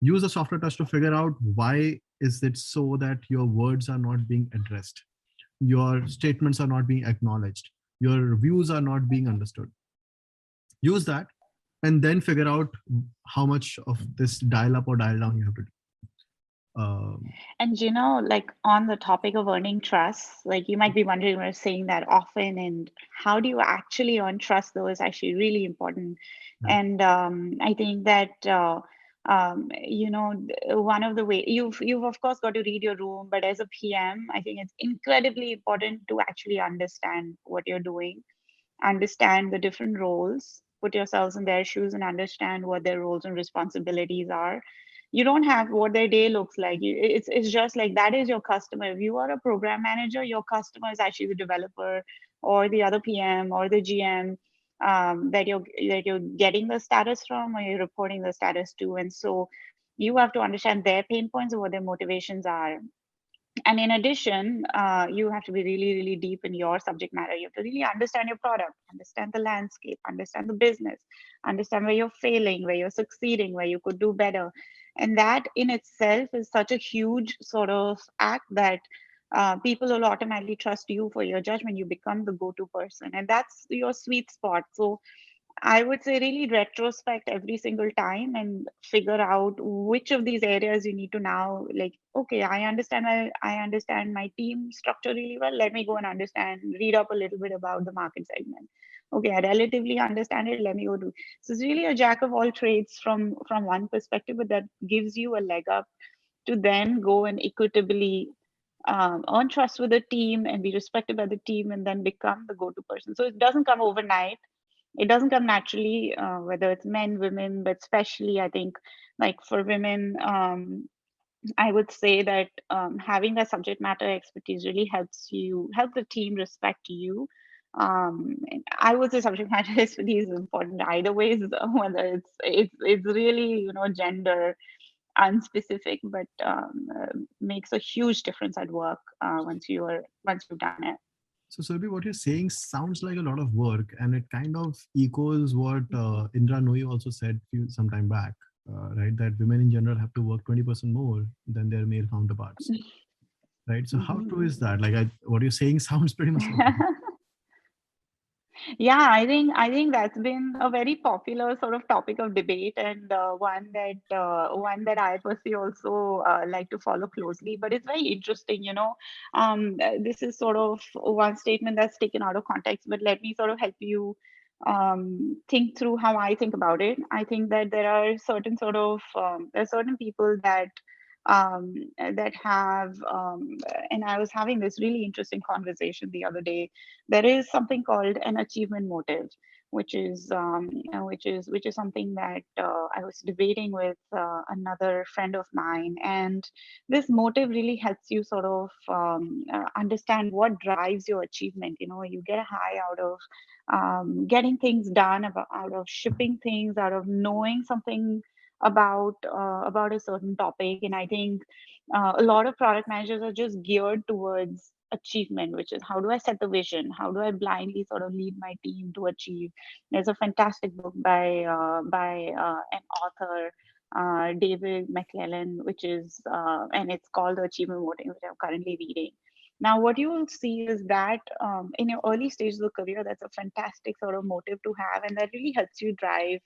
Speaker 1: use the softer touch to figure out why is it so that your words are not being addressed, your statements are not being acknowledged, your views are not being understood. Use that and then figure out how much of this dial up or dial down you have to do.
Speaker 3: And like on the topic of earning trust, like you might be wondering, we're saying that often, and how do you actually earn trust though is actually really important.
Speaker 1: Yeah.
Speaker 3: And I think that one of the way you've of course got to read your room, but as a PM, I think it's incredibly important to actually understand what you're doing, understand the different roles, put yourselves in their shoes and understand what their roles and responsibilities are. You don't have what their day looks like. It's just like that is your customer. If you are a program manager, your customer is actually the developer or the other PM or the GM that you're getting the status from or you're reporting the status to. And so you have to understand their pain points and what their motivations are. And in addition, you have to be really, really deep in your subject matter. You have to really understand your product, understand the landscape, understand the business, understand where you're failing, where you're succeeding, where you could do better. And that in itself is such a huge sort of act that people will automatically trust you for your judgment. You become the go-to person, and that's your sweet spot. So I would say really retrospect every single time and figure out which of these areas you need to now like, okay, I understand my team structure really well. Let me go and read up a little bit about the market segment. Okay, I relatively understand it. Let me go do. So it's really a jack of all trades from one perspective, but that gives you a leg up to then go and equitably earn trust with the team and be respected by the team and then become the go-to person. So it doesn't come overnight. It doesn't come naturally, whether it's men, women, but especially I think like for women, I would say that having that subject matter expertise really help the team respect you. I would say subject matter expertise is important either ways, whether it's really gender unspecific, but makes a huge difference at work once you've done it.
Speaker 1: So, Surbhi, what you're saying sounds like a lot of work, and it kind of echoes what Indra Nooyi also said some time back, right? That women in general have to work 20% more than their male counterparts, right? So, how true is that? Like, what you're saying sounds pretty much like
Speaker 3: Yeah, I think that's been a very popular sort of topic of debate, and one that I personally also like to follow closely. But it's very interesting. This is sort of one statement that's taken out of context, but let me sort of help you think through how I think about it. I think that there are certain people that have, and I was having this really interesting conversation the other day. There is something called an achievement motive, which is something that I was debating with another friend of mine. And this motive really helps you sort of understand what drives your achievement. You get a high out of getting things done, out of shipping things, out of knowing something about a certain topic. And I think a lot of product managers are just geared towards achievement, which is how do I set the vision? How do I blindly sort of lead my team to achieve? There's a fantastic book by an author, David McClellan, and it's called The Achievement Motive, which I'm currently reading. Now, what you will see is that in your early stages of the career, that's a fantastic sort of motive to have, and that really helps you drive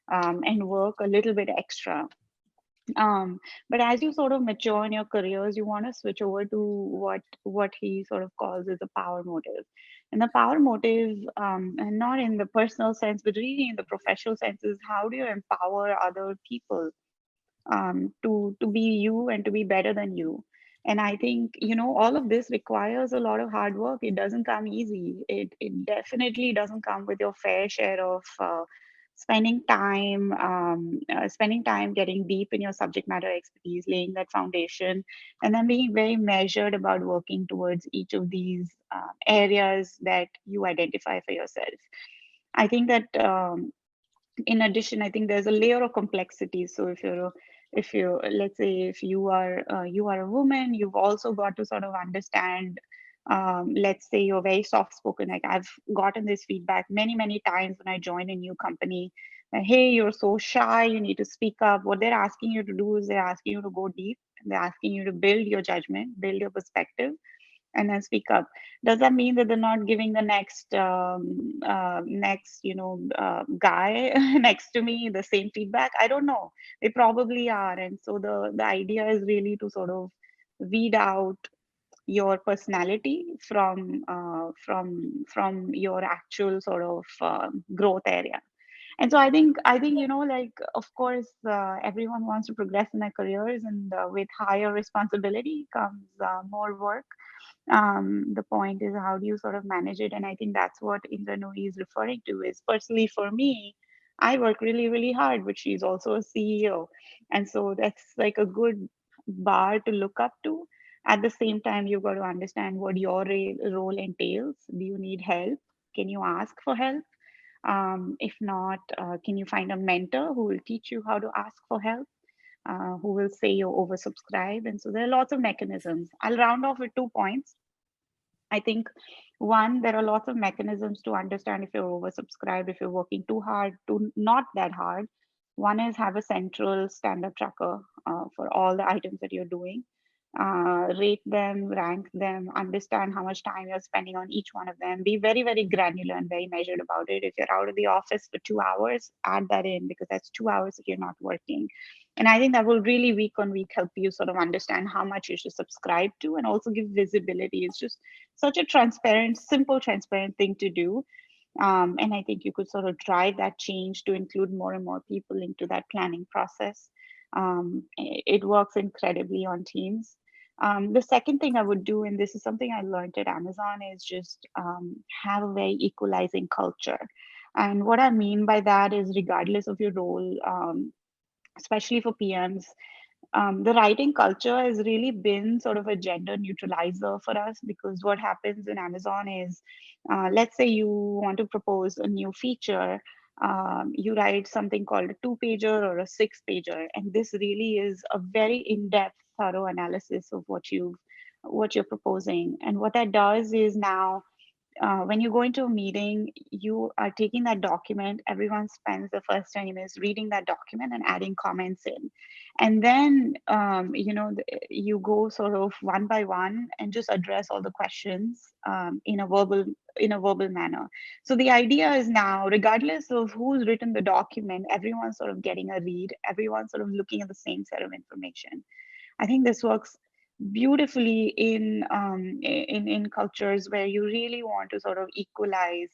Speaker 3: and work a little bit extra. But as you sort of mature in your careers, you want to switch over to what he sort of calls as a power motive. And the power motive, and not in the personal sense, but really in the professional sense, is how do you empower other people to be you and to be better than you. And I think, all of this requires a lot of hard work. It doesn't come easy. It definitely doesn't come with your fair share of spending time getting deep in your subject matter expertise, laying that foundation, and then being very measured about working towards each of these areas that you identify for yourself. I think that in addition, I think there's a layer of complexity. So if you let's say if you are a woman, you've also got to sort of understand, let's say you're very soft spoken. Like I've gotten this feedback many times when I join a new company, hey, you're so shy, you need to speak up. What they're asking you to do is they're asking you to go deep, and they're asking you to build your judgment, build your perspective, and then speak up. Does that mean that they're not giving the next guy next to me the same feedback? I don't know. They probably are. And so the idea is really to sort of weed out your personality from your actual sort of growth area. And so I think like, of course, everyone wants to progress in their careers, and with higher responsibility comes more work. The point is, how do you sort of manage it? And I think that's what Indranui is referring to. Is personally for me, I work really hard, but she's also a CEO, and so that's like a good bar to look up to. At the same time, you've got to understand what your role entails. Do you need help? Can you ask for help? If not, can you find a mentor who will teach you how to ask for help? Who will say you're oversubscribed? And so there are lots of mechanisms. I'll round off with 2 points. I think one, there are lots of mechanisms to understand if you're oversubscribed, if you're working too hard, to not that hard. One is have a central stand-up tracker for all the items that you're doing. Rate them, rank them, understand how much time you're spending on each one of them. Be very granular and very measured about it. If you're out of the office for 2 hours, add that in, because that's 2 hours that you're not working. And I think that will really week on week help you sort of understand how much you should subscribe to, and also give visibility. It's just such a simple, transparent thing to do. And I think you could sort of drive that change to include more and more people into that planning process. It works incredibly on Teams. The second thing I would do, and this is something I learned at Amazon, is just have a very equalizing culture. And what I mean by that is, regardless of your role, especially for PMs, the writing culture has really been sort of a gender neutralizer for us, because what happens in Amazon is, let's say you want to propose a new feature, you write something called a 2-pager or a 6-pager, and this really is a very in-depth, thorough analysis of what you're proposing. And what that does is, now when you go into a meeting, you are taking that document. Everyone spends the first 20 minutes reading that document and adding comments in. And then, you go sort of one by one and just address all the questions in a verbal manner. So the idea is, now, regardless of who's written the document, everyone's sort of getting a read. Everyone's sort of looking at the same set of information. I think this works beautifully in cultures where you really want to sort of equalize.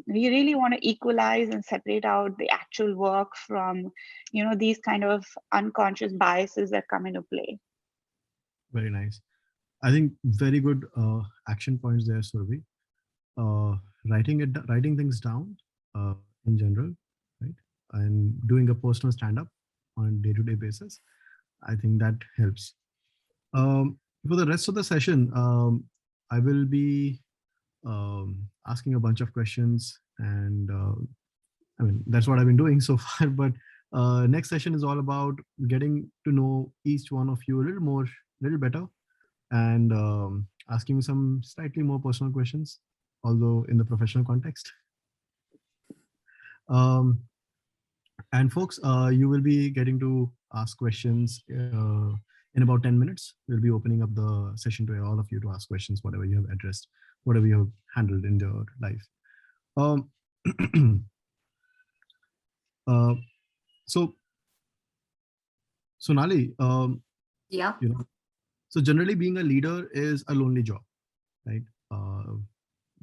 Speaker 3: We really want to equalize and separate out the actual work from, these kind of unconscious biases that come into play.
Speaker 1: Very nice. I think very good action points there, Surabhi. Writing things down in general, right? And doing a personal stand-up on a day-to-day basis. I think that helps. For the rest of the session, I will be asking a bunch of questions, and I mean that's what I've been doing so far. But next session is all about getting to know each one of you a little more, little better, and asking some slightly more personal questions, although in the professional context. Um, and folks, you will be getting to ask questions in about 10 minutes. We'll be opening up the session to all of you to ask questions, whatever you have addressed, whatever you have handled in your life. Um, uh, so, Sonali,
Speaker 4: Yeah.
Speaker 1: so generally being a leader is a lonely job, right?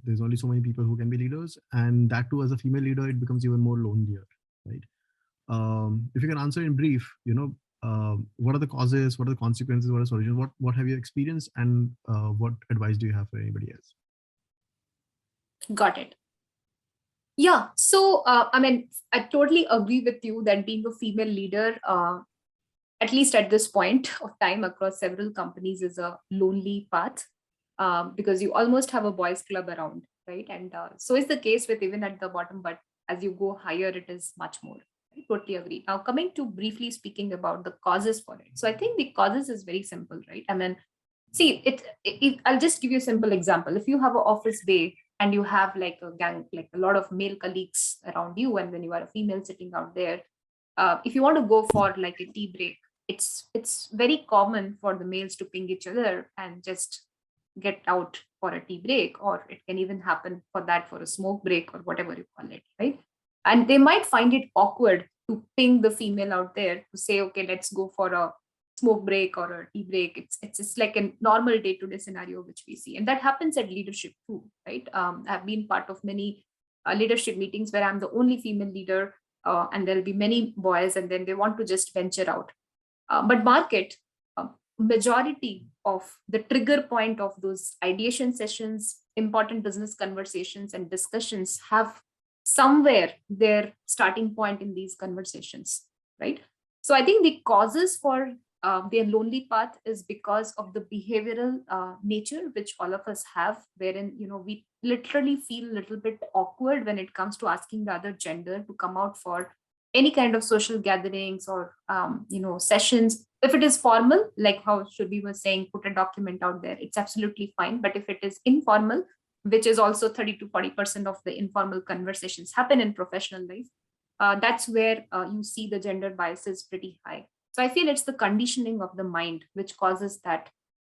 Speaker 1: There's only so many people who can be leaders, and that too, as a female leader, it becomes even more lonelier, right? If you can answer in brief, what are the causes, what are the consequences, what are solutions, what have you experienced, and what advice do you have for anybody else?
Speaker 4: Got it. Yeah. So, I mean, I totally agree with you that being a female leader, at least at this point of time across several companies, is a lonely path, because you almost have a boys club around, right? And so is the case with even at the bottom, but as you go higher, it is much more. I totally agree. Now, coming to briefly speaking about the causes for it. So I think the causes is very simple, right? I mean, see, I'll just give you a simple example. If you have an office day and you have like a gang, like a lot of male colleagues around you, and then you are a female sitting out there, if you want to go for like a tea break, it's very common for the males to ping each other and just get out for a tea break, or it can even happen for that for a smoke break or whatever you call it, right? And they might find it awkward to ping the female out there to say, okay, let's go for a smoke break or a tea break. It's just like a normal day-to-day scenario which we see, and that happens at leadership too, right? I've been part of many leadership meetings where I'm the only female leader, and there'll be many boys, and then they want to just venture out. But market, majority of the trigger point of those ideation sessions, important business conversations and discussions have somewhere their starting point in these conversations, right? So I think the causes for their lonely path is because of the behavioral nature which all of us have, wherein we literally feel a little bit awkward when it comes to asking the other gender to come out for any kind of social gatherings or sessions. If it is formal, like how Shruti was saying, put a document out there, it's absolutely fine. But if it is informal, which is also 30 to 40% of the informal conversations happen in professional life, that's where you see the gender bias is pretty high. So I feel it's the conditioning of the mind which causes that.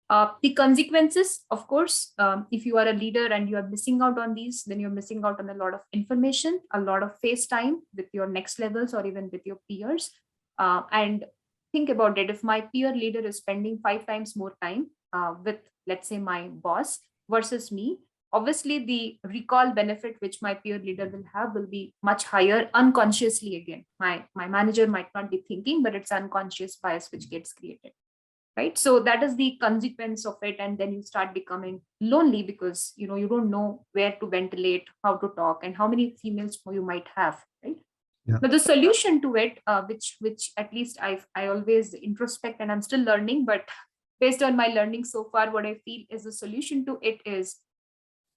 Speaker 4: The consequences, of course, if you are a leader and you are missing out on these, then you're missing out on a lot of information, a lot of face time with your next levels or even with your peers. And think about it, if my peer leader is spending 5 times more time with, let's say, my boss versus me, obviously the recall benefit which my peer leader will have will be much higher unconsciously. Again, my manager might not be thinking, but it's unconscious bias which gets created, right? So that is the consequence of it, and then you start becoming lonely because you don't know where to ventilate, how to talk, and how many females you might have, right?
Speaker 1: Yeah.
Speaker 4: But the solution to it, which at least I always introspect, and I'm still learning, but based on my learning so far, what I feel is the solution to it is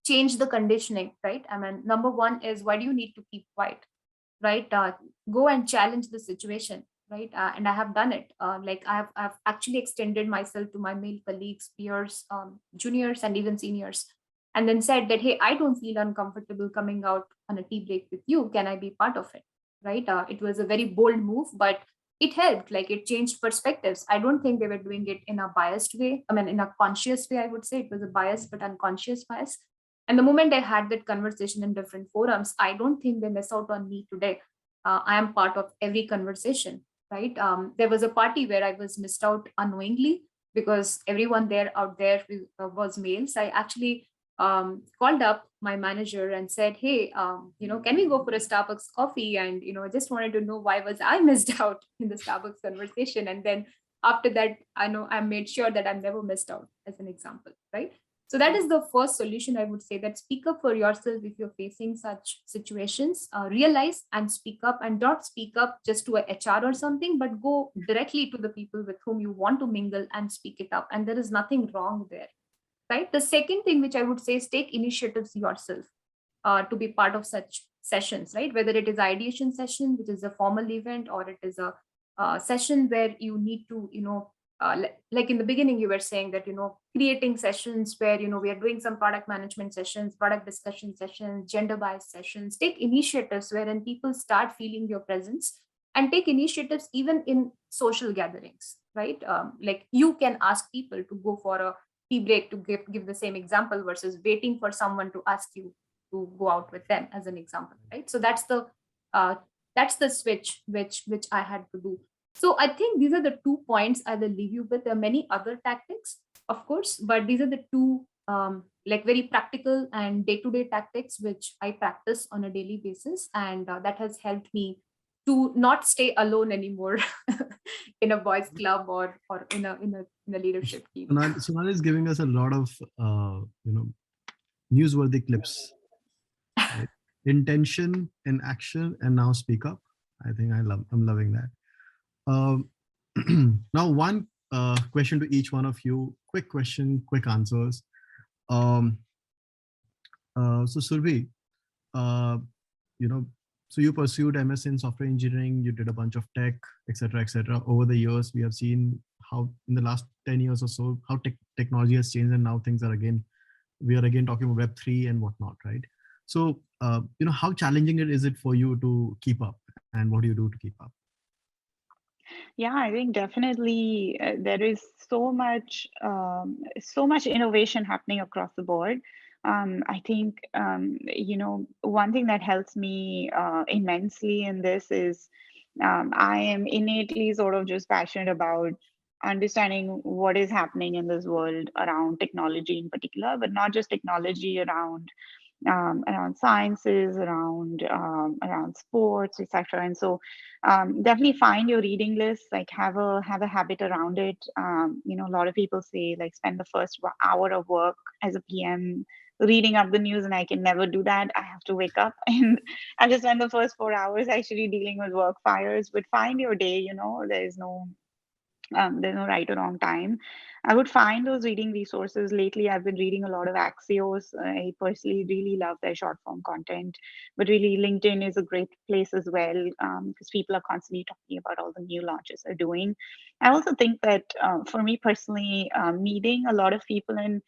Speaker 4: change the conditioning, right? I mean, number one is, why do you need to keep quiet, right? Go and challenge the situation, right? And I have done it. Like I've actually extended myself to my male colleagues, peers, juniors, and even seniors, and then said that, hey, I don't feel uncomfortable coming out on a tea break with you. Can I be part of it, right? It was a very bold move, but it helped. Like, it changed perspectives. I don't think they were doing it in a biased way. I mean, in a conscious way, I would say it was a bias, but unconscious bias. And the moment I had that conversation in different forums, I don't think they miss out on me today. I am part of every conversation, right? There was a party where I was missed out unknowingly because everyone there out there was males. I actually called up my manager and said, hey, can we go for a Starbucks coffee? And, I just wanted to know why was I missed out in the Starbucks conversation. And then after that, I made sure that I'm never missed out, as an example, right? So that is the first solution I would say, that speak up for yourself if you're facing such situations. Realize and speak up, and not speak up just to a HR or something, but go directly to the people with whom you want to mingle and speak it up. And there is nothing wrong there, right? The second thing which I would say is take initiatives yourself to be part of such sessions, right? Whether it is ideation session, which is a formal event, or it is a session where you need to, like in the beginning, you were saying that, creating sessions where, we are doing some product management sessions, product discussion sessions, gender-biased sessions. Take initiatives wherein people start feeling your presence, and take initiatives even in social gatherings, right? Like you can ask people to go for a tea break, to give the same example, versus waiting for someone to ask you to go out with them, as an example, right? So uh, that's the switch which I had to do. So I think these are the 2 points I will leave you with. There are many other tactics, of course, but these are the two like very practical and day-to-day tactics which I practice on a daily basis, and that has helped me to not stay alone anymore in a boys club, or in a leadership team.
Speaker 1: Sonali is giving us a lot of newsworthy clips. Right? Intention in action, and now speak up. I'm loving that. Now, one question to each one of you. Quick question, quick answers. So Surbhi, so you pursued MS in software engineering. You did a bunch of tech, etc., etc. Over the years, we have seen how in the last 10 years or so, how technology has changed, and now we are again talking about Web3 and whatnot, right? So, how challenging is it for you to keep up, and what do you do to keep up?
Speaker 3: Yeah, I think definitely there is so much innovation happening across the board. I think one thing that helps me immensely in this is I am innately sort of just passionate about understanding what is happening in this world around technology in particular, but not just technology, around sciences, around sports, etc. And so, definitely find your reading list. Like have a habit around it. A lot of people say like spend the first hour of work as a PM reading up the news, and I can never do that. I have to wake up and I just spend the first 4 hours actually dealing with work fires. But find your day. There's no right or wrong time. I would find those reading resources. Lately, I've been reading a lot of Axios. I personally really love their short form content, but really LinkedIn is a great place as well, because people are constantly talking about all the new launches they're doing. I also think that for me personally, meeting a lot of people and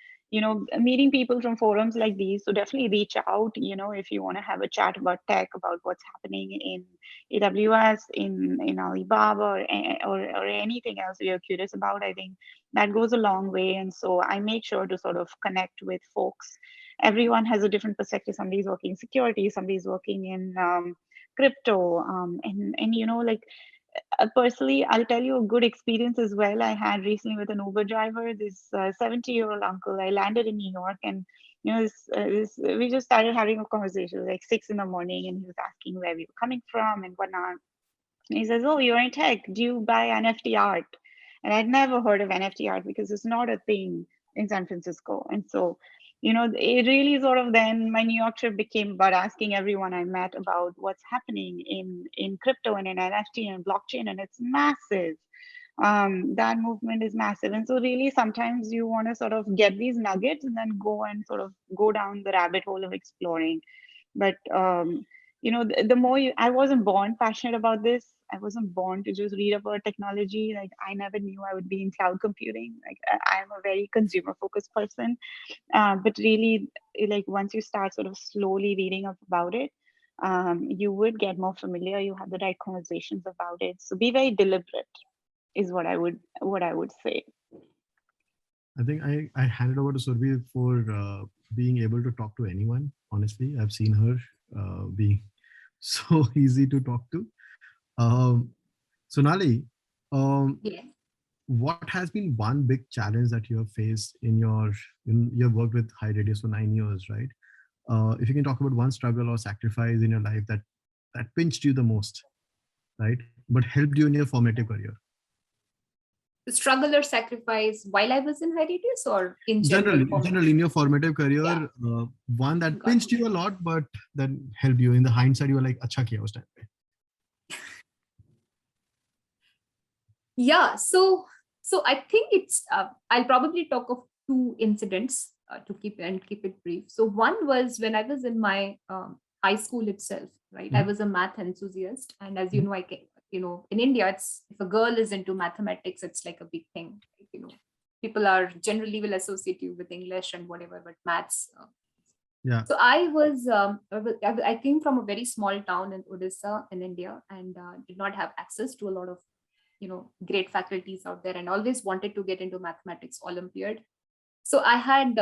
Speaker 3: meeting people from forums like these, so definitely reach out, if you want to have a chat about tech, about what's happening in AWS, in Alibaba, or anything else you're curious about. I think that goes a long way. And so I make sure to sort of connect with folks. Everyone has a different perspective. Somebody's working in security, somebody's working in crypto, and like personally, I'll tell you a good experience as well. I had recently with an Uber driver, this 70-year-old uncle. I landed in New York, and we just started having a conversation like 6 in the morning, and he was asking where we were coming from and whatnot. And he says, "Oh, you're in tech. Do you buy NFT art?" And I'd never heard of NFT art because it's not a thing in San Francisco. And so, it really sort of then my New York trip became about asking everyone I met about what's happening in crypto and in NFT and blockchain, and it's massive. That movement is massive. And so really sometimes you want to sort of get these nuggets and then go and sort of go down the rabbit hole of exploring. But the more I wasn't born passionate about this. I wasn't born to just read about technology. Like I never knew I would be in cloud computing. Like I'm a very consumer focused person. But really, like once you start sort of slowly reading up about it, you would get more familiar. You have the right conversations about it. So be very deliberate is what I would say.
Speaker 1: I think I handed over to Surbhi for being able to talk to anyone. Honestly, I've seen her being so easy to talk to. Sonali,
Speaker 4: Yeah.
Speaker 1: what has been one big challenge that you have faced you've worked with High Radius for 9 years, right? If you can talk about one struggle or sacrifice in your life that pinched you the most, right? But helped you in your formative career.
Speaker 4: struggle or sacrifice while I was in hiatus, or in general?
Speaker 1: Generally in your formative career, one that
Speaker 4: Got
Speaker 1: pinched you a lot, but that helped you. In the hindsight, you were like, "Acha kiya us time pe."
Speaker 4: Yeah, so I think it's I'll probably talk of two incidents to keep it brief. So one was when I was in my high school itself, right? I was a math enthusiast, and as you know, in India, it's if a girl is into mathematics, it's like a big thing. People are generally will associate you with English and whatever, but maths.
Speaker 1: Yeah.
Speaker 4: So I came from a very small town in Odisha in India, and did not have access to a lot of great faculties out there, and always wanted to get into mathematics Olympiad. So I had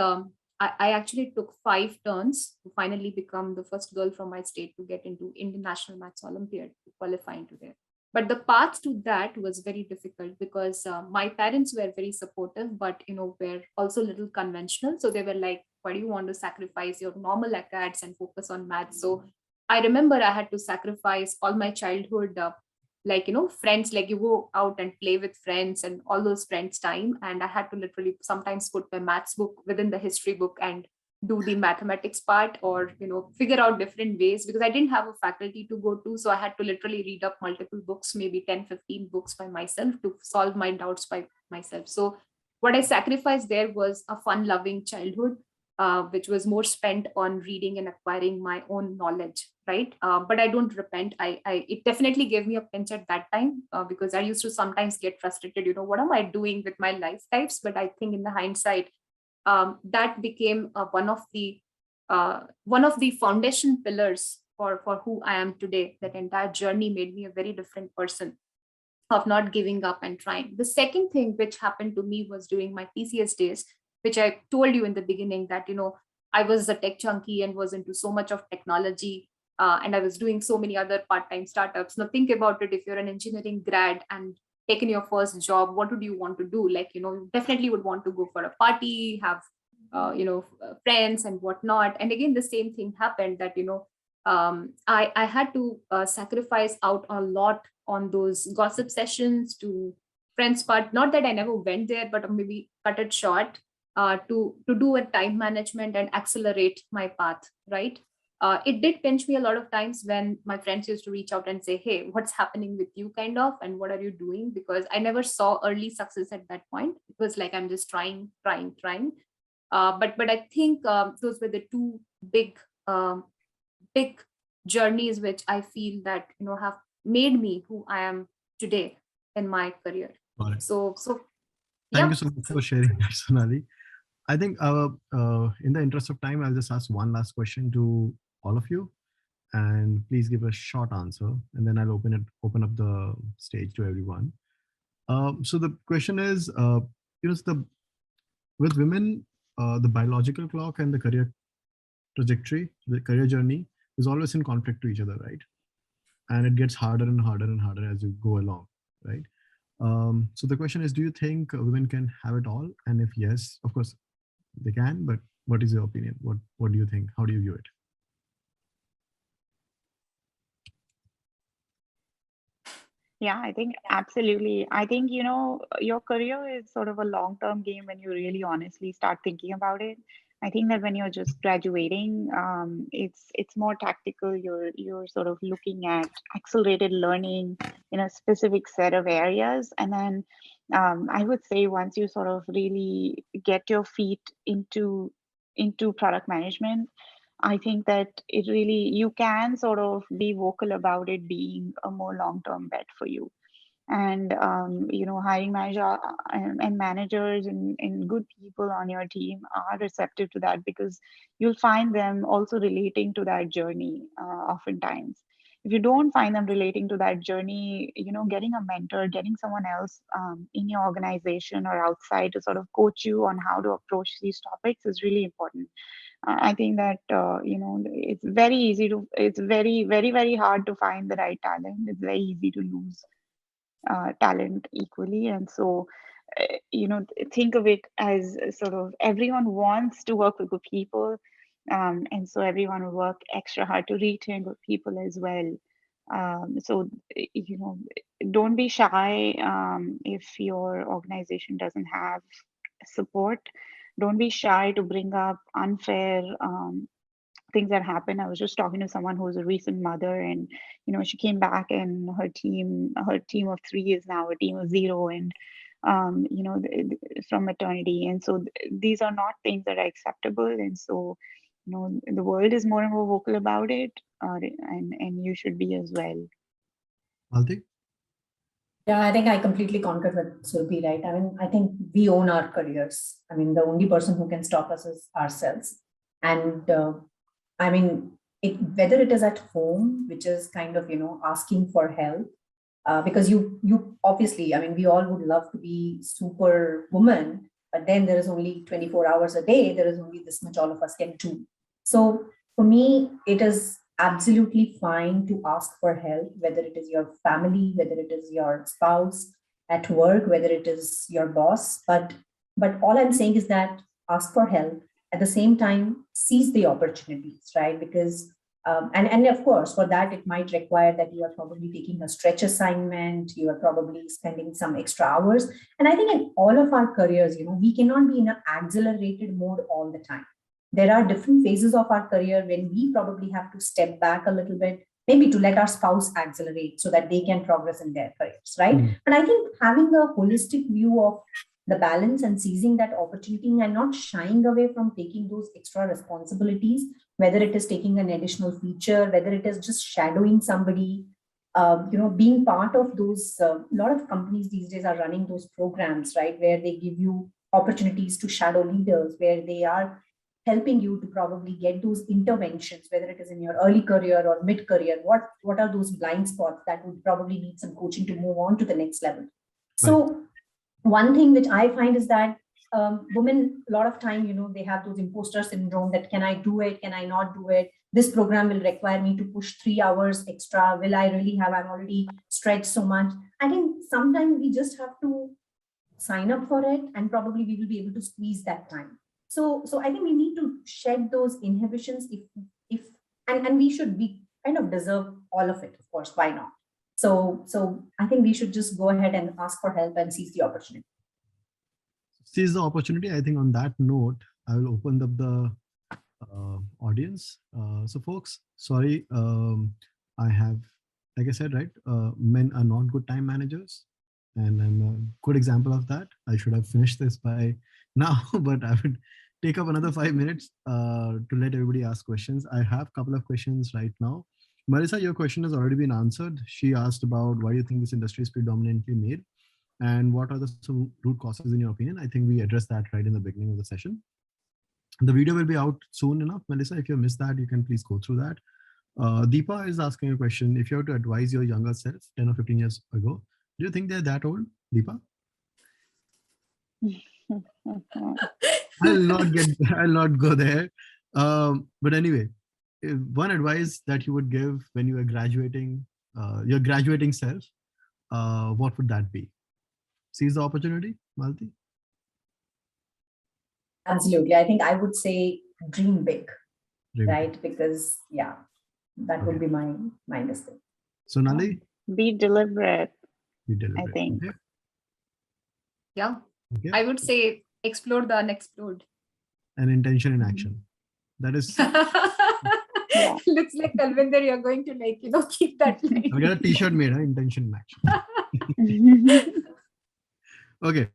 Speaker 4: I actually took 5 turns to finally become the first girl from my state to get into Indian National Maths Olympiad, to qualify into there. But the path to that was very difficult because my parents were very supportive, but were also a little conventional. So they were like, "Why do you want to sacrifice your normal acads and focus on maths?" So I remember I had to sacrifice all my childhood, friends, like you go out and play with friends and all those friends time, and I had to literally sometimes put my maths book within the history book and do the mathematics part, or figure out different ways, because I didn't have a faculty to go to. So I had to literally read up multiple books, maybe 10-15 books by myself, to solve my doubts by myself. So what I sacrificed there was a fun loving childhood, which was more spent on reading and acquiring my own knowledge, right? But I don't repent. It definitely gave me a pinch at that time, because I used to sometimes get frustrated, what am I doing with my life types? But I think in the hindsight, that became one of the foundation pillars for who I am today. That entire journey made me a very different person, of not giving up and trying. The second thing which happened to me was during my PCS days, which I told you in the beginning, that I was a tech junkie and was into so much of technology, and I was doing so many other part-time startups. Now think about it: if you're an engineering grad and taken your first job, what would you want to do? Like, you definitely would want to go for a party, have friends and whatnot. And again, the same thing happened, that I had to sacrifice out a lot on those gossip sessions to friends part. Not that I never went there, but maybe cut it short, to do a time management and accelerate my path, right? It did pinch me a lot of times when my friends used to reach out and say, "Hey, what's happening with you?" kind of, and "What are you doing?" Because I never saw early success at that point. It was like, I'm just trying. But I think those were the two um, big journeys which I feel that have made me who I am today in my career.
Speaker 1: Got it.
Speaker 4: So
Speaker 1: Thank
Speaker 4: yeah.
Speaker 1: you so much for sharing that, Sonali. I think in the interest of time, I'll just ask one last question to all of you, and please give a short answer, and then I'll open up the stage to everyone. So the question is, with women, the biological clock and the career trajectory, the career journey is always in conflict to each other, right? And it gets harder and harder and harder as you go along, right? So the question is, do you think women can have it all? And if yes, of course they can, but what is your opinion? What do you think? How do you view it?
Speaker 3: Yeah, I think absolutely. I think, your career is sort of a long-term game when you really honestly start thinking about it. I think that when you're just graduating, it's more tactical. You're sort of looking at accelerated learning in a specific set of areas. And then I would say once you sort of really get your feet into product management, I think that it really, you can sort of be vocal about it being a more long-term bet for you. And, hiring manager and managers and good people on your team are receptive to that, because you'll find them also relating to that journey oftentimes. If you don't find them relating to that journey, getting a mentor, getting someone else in your organization or outside to sort of coach you on how to approach these topics is really important. I think that it's very easy to, it's very, very, very hard to find the right talent. It's very easy to lose talent equally. And so, think of it as sort of everyone wants to work with good people. And so everyone will work extra hard to retain good people as well. So, don't be shy if your organization doesn't have support. Don't be shy to bring up unfair things that happen. I was just talking to someone who's a recent mother, and she came back, and her team of 3 is now a team of 0, and from maternity. And so these are not things that are acceptable. And so the world is more and more vocal about it, and you should be as well.
Speaker 1: Malti?
Speaker 2: Yeah, I think I completely concur with Surabhi, right? I mean, I think we own our careers. I mean, the only person who can stop us is ourselves. And I mean, whether it is at home, which is kind of, asking for help, because you obviously, I mean, we all would love to be super woman, but then there is only 24 hours a day. There is only this much all of us can do. So for me, it is absolutely fine to ask for help, whether it is your family, whether it is your spouse at work, whether it is your boss. But all I'm saying is that ask for help. At the same time, seize the opportunities, right? Because and of course, for that, it might require that you are probably taking a stretch assignment, you are probably spending some extra hours. And I think in all of our careers, we cannot be in an accelerated mode all the time. There are different phases of our career when we probably have to step back a little bit, maybe to let our spouse accelerate so that they can progress in their careers, right? But I think having a holistic view of the balance and seizing that opportunity and not shying away from taking those extra responsibilities, whether it is taking an additional feature, whether it is just shadowing somebody, being part of those. A lot of companies these days are running those programs, right, where they give you opportunities to shadow leaders, where they are helping you to probably get those interventions, whether it is in your early career or mid-career. What are those blind spots that would probably need some coaching to move on to the next level? So one thing which I find is that women, a lot of time, they have those imposter syndrome that can I do it? Can I not do it? This program will require me to push 3 hours extra. Will I really have? I'm already stretched so much. I think sometimes we just have to sign up for it, and probably we will be able to squeeze that time. So I think we need to shed those inhibitions and we kind of deserve all of it, of course. Why not? So I think we should just go ahead and ask for help and seize the opportunity.
Speaker 1: Seize the opportunity. I think on that note, I will open up the audience. So folks, sorry, I have, like I said, right, men are not good time managers. And I'm a good example of that. I should have finished this by now, but I would take up another 5 minutes to let everybody ask questions. I have a couple of questions right now. Marissa, your question has already been answered. She asked about why you think this industry is predominantly male and what are the some root causes in your opinion. I think we addressed that right in the beginning of the session. The video will be out soon enough. Melissa, if you missed that, you can please go through that. Deepa is asking a question. If you have to advise your younger self 10 or 15 years ago, do you think they're that old, Deepa? I'll not go there. But anyway, one advice that you would give when you are graduating, your graduating self, what would that be? Seize the opportunity, Malti?
Speaker 2: Absolutely. I think I would say dream big, right? Because that would be my mistake.
Speaker 1: So Nali?
Speaker 3: Be deliberate.
Speaker 1: Be deliberate.
Speaker 3: I think.
Speaker 1: Okay.
Speaker 4: Yeah.
Speaker 1: Okay.
Speaker 4: I would say explore the unexplored.
Speaker 1: And intention in action. That is.
Speaker 4: Looks like Kalvinder, you're going to keep that line.
Speaker 1: I'll get a t-shirt made, intention in action. Okay.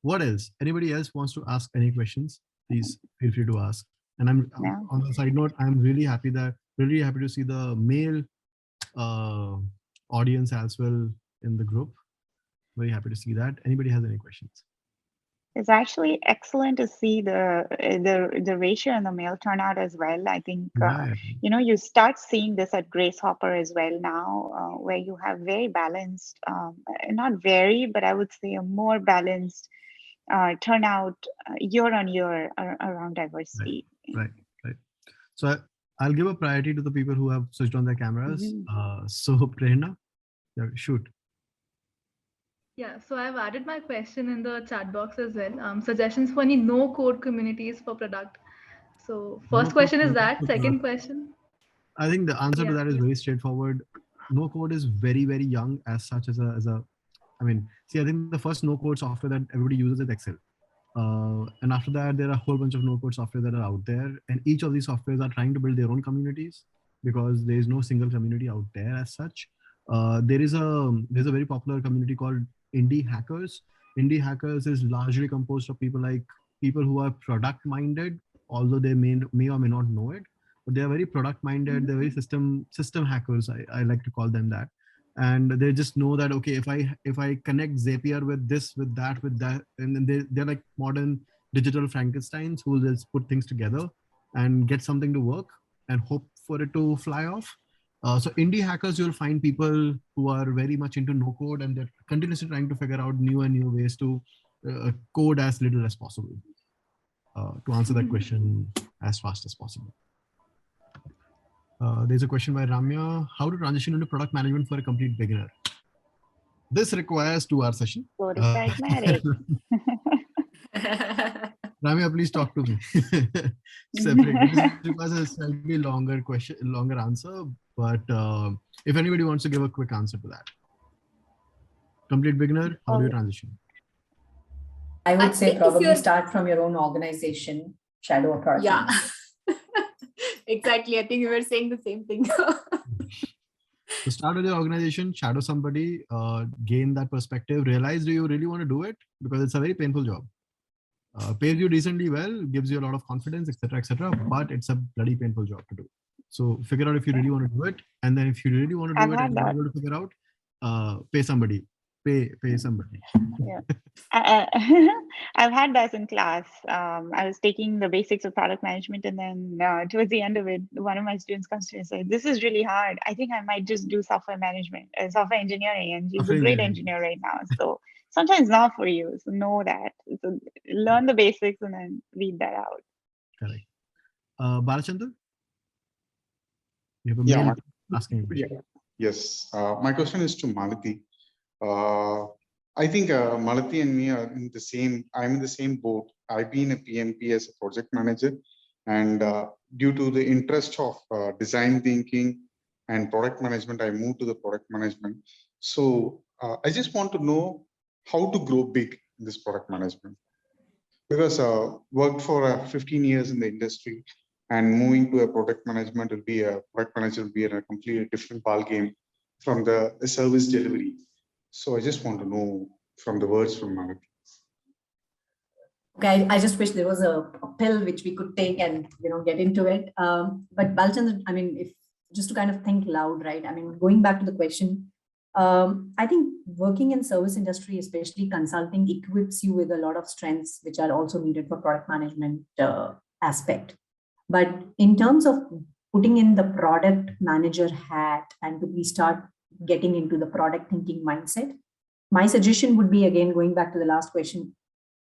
Speaker 1: What else? Anybody else wants to ask any questions? Please feel free to ask. And I'm on the side note, I'm really happy to see the male audience as well in the group. Very happy to see that. Anybody has any questions?
Speaker 3: It's actually excellent to see the ratio and the male turnout as well. I think you start seeing this at Grace Hopper as well now, where you have very balanced, not very, but I would say a more balanced turnout year on year around diversity.
Speaker 1: Right. So I'll give a priority to the people who have switched on their cameras. So Prerna, shoot.
Speaker 5: Yeah, so I've added my question in the chat box as well. Suggestions for any no-code communities for product. So first question is that. Second question.
Speaker 1: I think the answer to
Speaker 5: Yeah.
Speaker 1: that is very straightforward. No code is very, very young as such I mean, see, I think the first no code software that everybody uses is Excel. And after that, there are a whole bunch of no code software that are out there. And each of these softwares are trying to build their own communities because there is no single community out there as such. There's a very popular community called indie hackers. Indie hackers is largely composed of people who are product minded, although they may or may not know it, but they are very product minded. They're very system hackers. I like to call them that. And they just know that, okay, if I connect Zapier with that, and then they're like modern digital Frankensteins who will just put things together and get something to work and hope for it to fly off. So indie hackers, you'll find people who are very much into no code, and they're continuously trying to figure out new and new ways to code as little as possible, to answer that question as fast as possible. There's a question by Ramya: how to transition into product management for a complete beginner? This requires 2-hour session.
Speaker 3: Go to Pragmatic.
Speaker 1: Ramya, please talk to me. Separate. This requires a slightly longer answer, but if anybody wants to give a quick answer to that. Complete beginner, how do you transition?
Speaker 2: I would say
Speaker 4: think if
Speaker 2: probably
Speaker 4: you're-
Speaker 2: start from your own organization, shadow a product.
Speaker 4: Yeah.
Speaker 2: manager.
Speaker 4: Exactly. I think we were saying the same thing.
Speaker 1: So start with your organization, shadow somebody, gain that perspective, realize, do you really want to do it? Because it's a very painful job. Pays you decently well, gives you a lot of confidence, etc., but it's a bloody painful job to do. So figure out if you really want to do it, and then if you really want to do
Speaker 3: I've
Speaker 1: it
Speaker 3: had
Speaker 1: and you're
Speaker 3: that.
Speaker 1: able to figure out, pay somebody. Pay somebody.
Speaker 3: Yeah. I've had that in class. I was taking the basics of product management, and then towards the end of it, one of my students comes to me and says, "This is really hard. I think I might just do software management, software engineering." And she's
Speaker 1: Software
Speaker 3: a great
Speaker 1: engineering.
Speaker 3: engineer right now. So sometimes not for you. So know that. So learn the basics and then read that out.
Speaker 1: Correct. Balachandra? You have a
Speaker 6: Yeah,
Speaker 1: mail asking a question.
Speaker 6: Yes, my question is to Malati. I think Malati and me are in the same. I'm in the same boat. I've been a PMP as a project manager, and due to the interest of design thinking and product management, I moved to the product management. So I just want to know how to grow big in this product management, because worked for 15 years in the industry, and moving to a product management will be a product manager will be in a completely different ball game from the service delivery. So I just want to know from the words from Malati.
Speaker 2: Okay, I just wish there was a pill which we could take and get into it. But Balchandra, I mean, if just to kind of think loud, right? I mean, going back to the question, I think working in service industry, especially consulting, equips you with a lot of strengths which are also needed for product management aspect. But in terms of putting in the product manager hat and to start getting into the product thinking mindset, my suggestion would be, again, going back to the last question,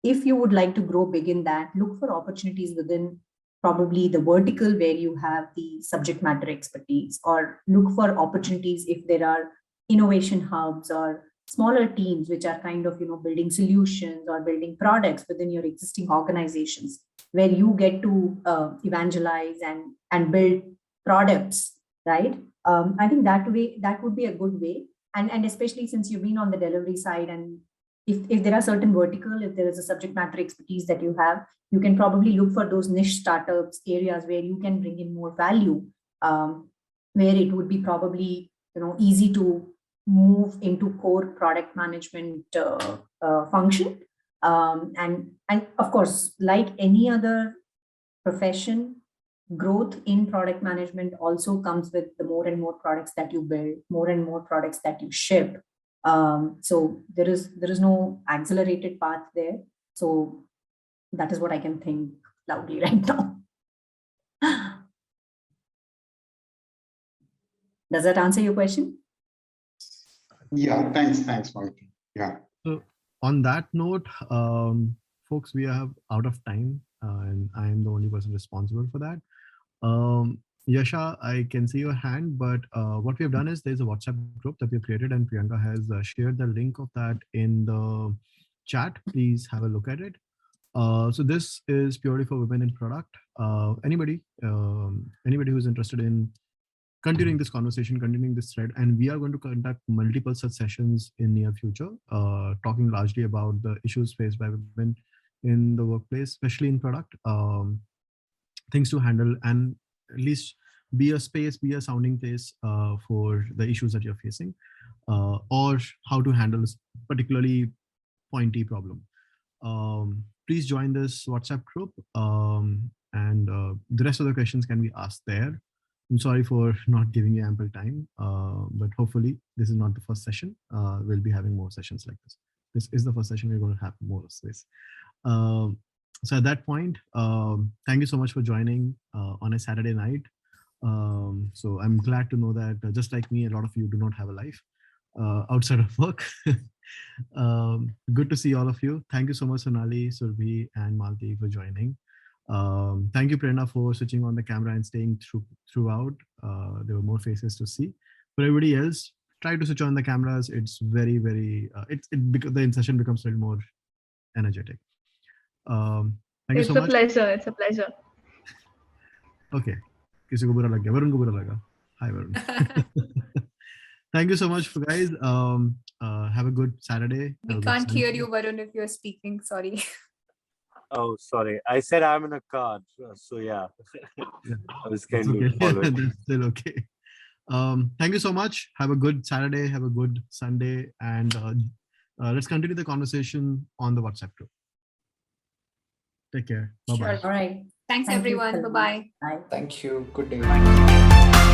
Speaker 2: if you would like to grow big in that, look for opportunities within probably the vertical where you have the subject matter expertise, or look for opportunities if there are innovation hubs or smaller teams which are kind of building solutions or building products within your existing organizations, where you get to evangelize and build products, right? I think that would be a good way, and especially since you've been on the delivery side, and if there are certain vertical, if there is a subject matter expertise that you have, you can probably look for those niche startups, areas where you can bring in more value, where it would be probably easy to move into core product management function. And of course, like any other profession, growth in product management also comes with the more and more products that you build, more and more products that you ship. So there is no accelerated path there. So that is what I can think loudly right now. Does that answer your question?
Speaker 6: Yeah, thanks, Malati. Yeah.
Speaker 1: So on that note, folks, we are out of time, and I am the only person responsible for that. Yasha, I can see your hand, but what we have done is there's a WhatsApp group that we've created, and Priyanka has shared the link of that in the chat. Please have a look at it. So this is purely for women in product. Anybody who's interested in continuing this conversation, continuing this thread, and we are going to conduct multiple such sessions in near future, talking largely about the issues faced by women in the workplace, especially in product, things to handle, and at least be a space, be a sounding place for the issues that you're facing, or how to handle this particularly pointy problem. Please join this WhatsApp group, and the rest of the questions can be asked there. I'm sorry for not giving you ample time, but hopefully this is not the first session. We'll be having more sessions like this. This is the first session. We're going to have more of this. So at that point, thank you so much for joining on a Saturday night. So I'm glad to know that just like me, a lot of you do not have a life outside of work. Good to see all of you. Thank you so much, Sonali, Surbhi, and Malti for joining. Thank you, Prerna, for switching on the camera and staying throughout. There were more faces to see. For everybody else, try to switch on the cameras. It's very, very, the session becomes a little more energetic. Thank you so much.
Speaker 5: It's a pleasure.
Speaker 1: Okay. किसी को बुरा लग गया, वरुण को बुरा लगा. Hi, Varun. Thank you so much, guys. Have a good Saturday.
Speaker 7: We can't hear you, Varun, if you're speaking. Sorry.
Speaker 8: Oh, sorry. I said I'm in a car. So yeah. I was kind of following.
Speaker 1: That's still okay. Thank you so much. Have a good Saturday. Have a good Sunday. And let's continue the conversation on the WhatsApp group. Take care. Bye-bye.
Speaker 2: All right.
Speaker 7: Thanks,
Speaker 2: Thank you,
Speaker 7: everyone.
Speaker 2: Salman.
Speaker 7: Bye-bye.
Speaker 2: Bye.
Speaker 9: Thank you. Good day.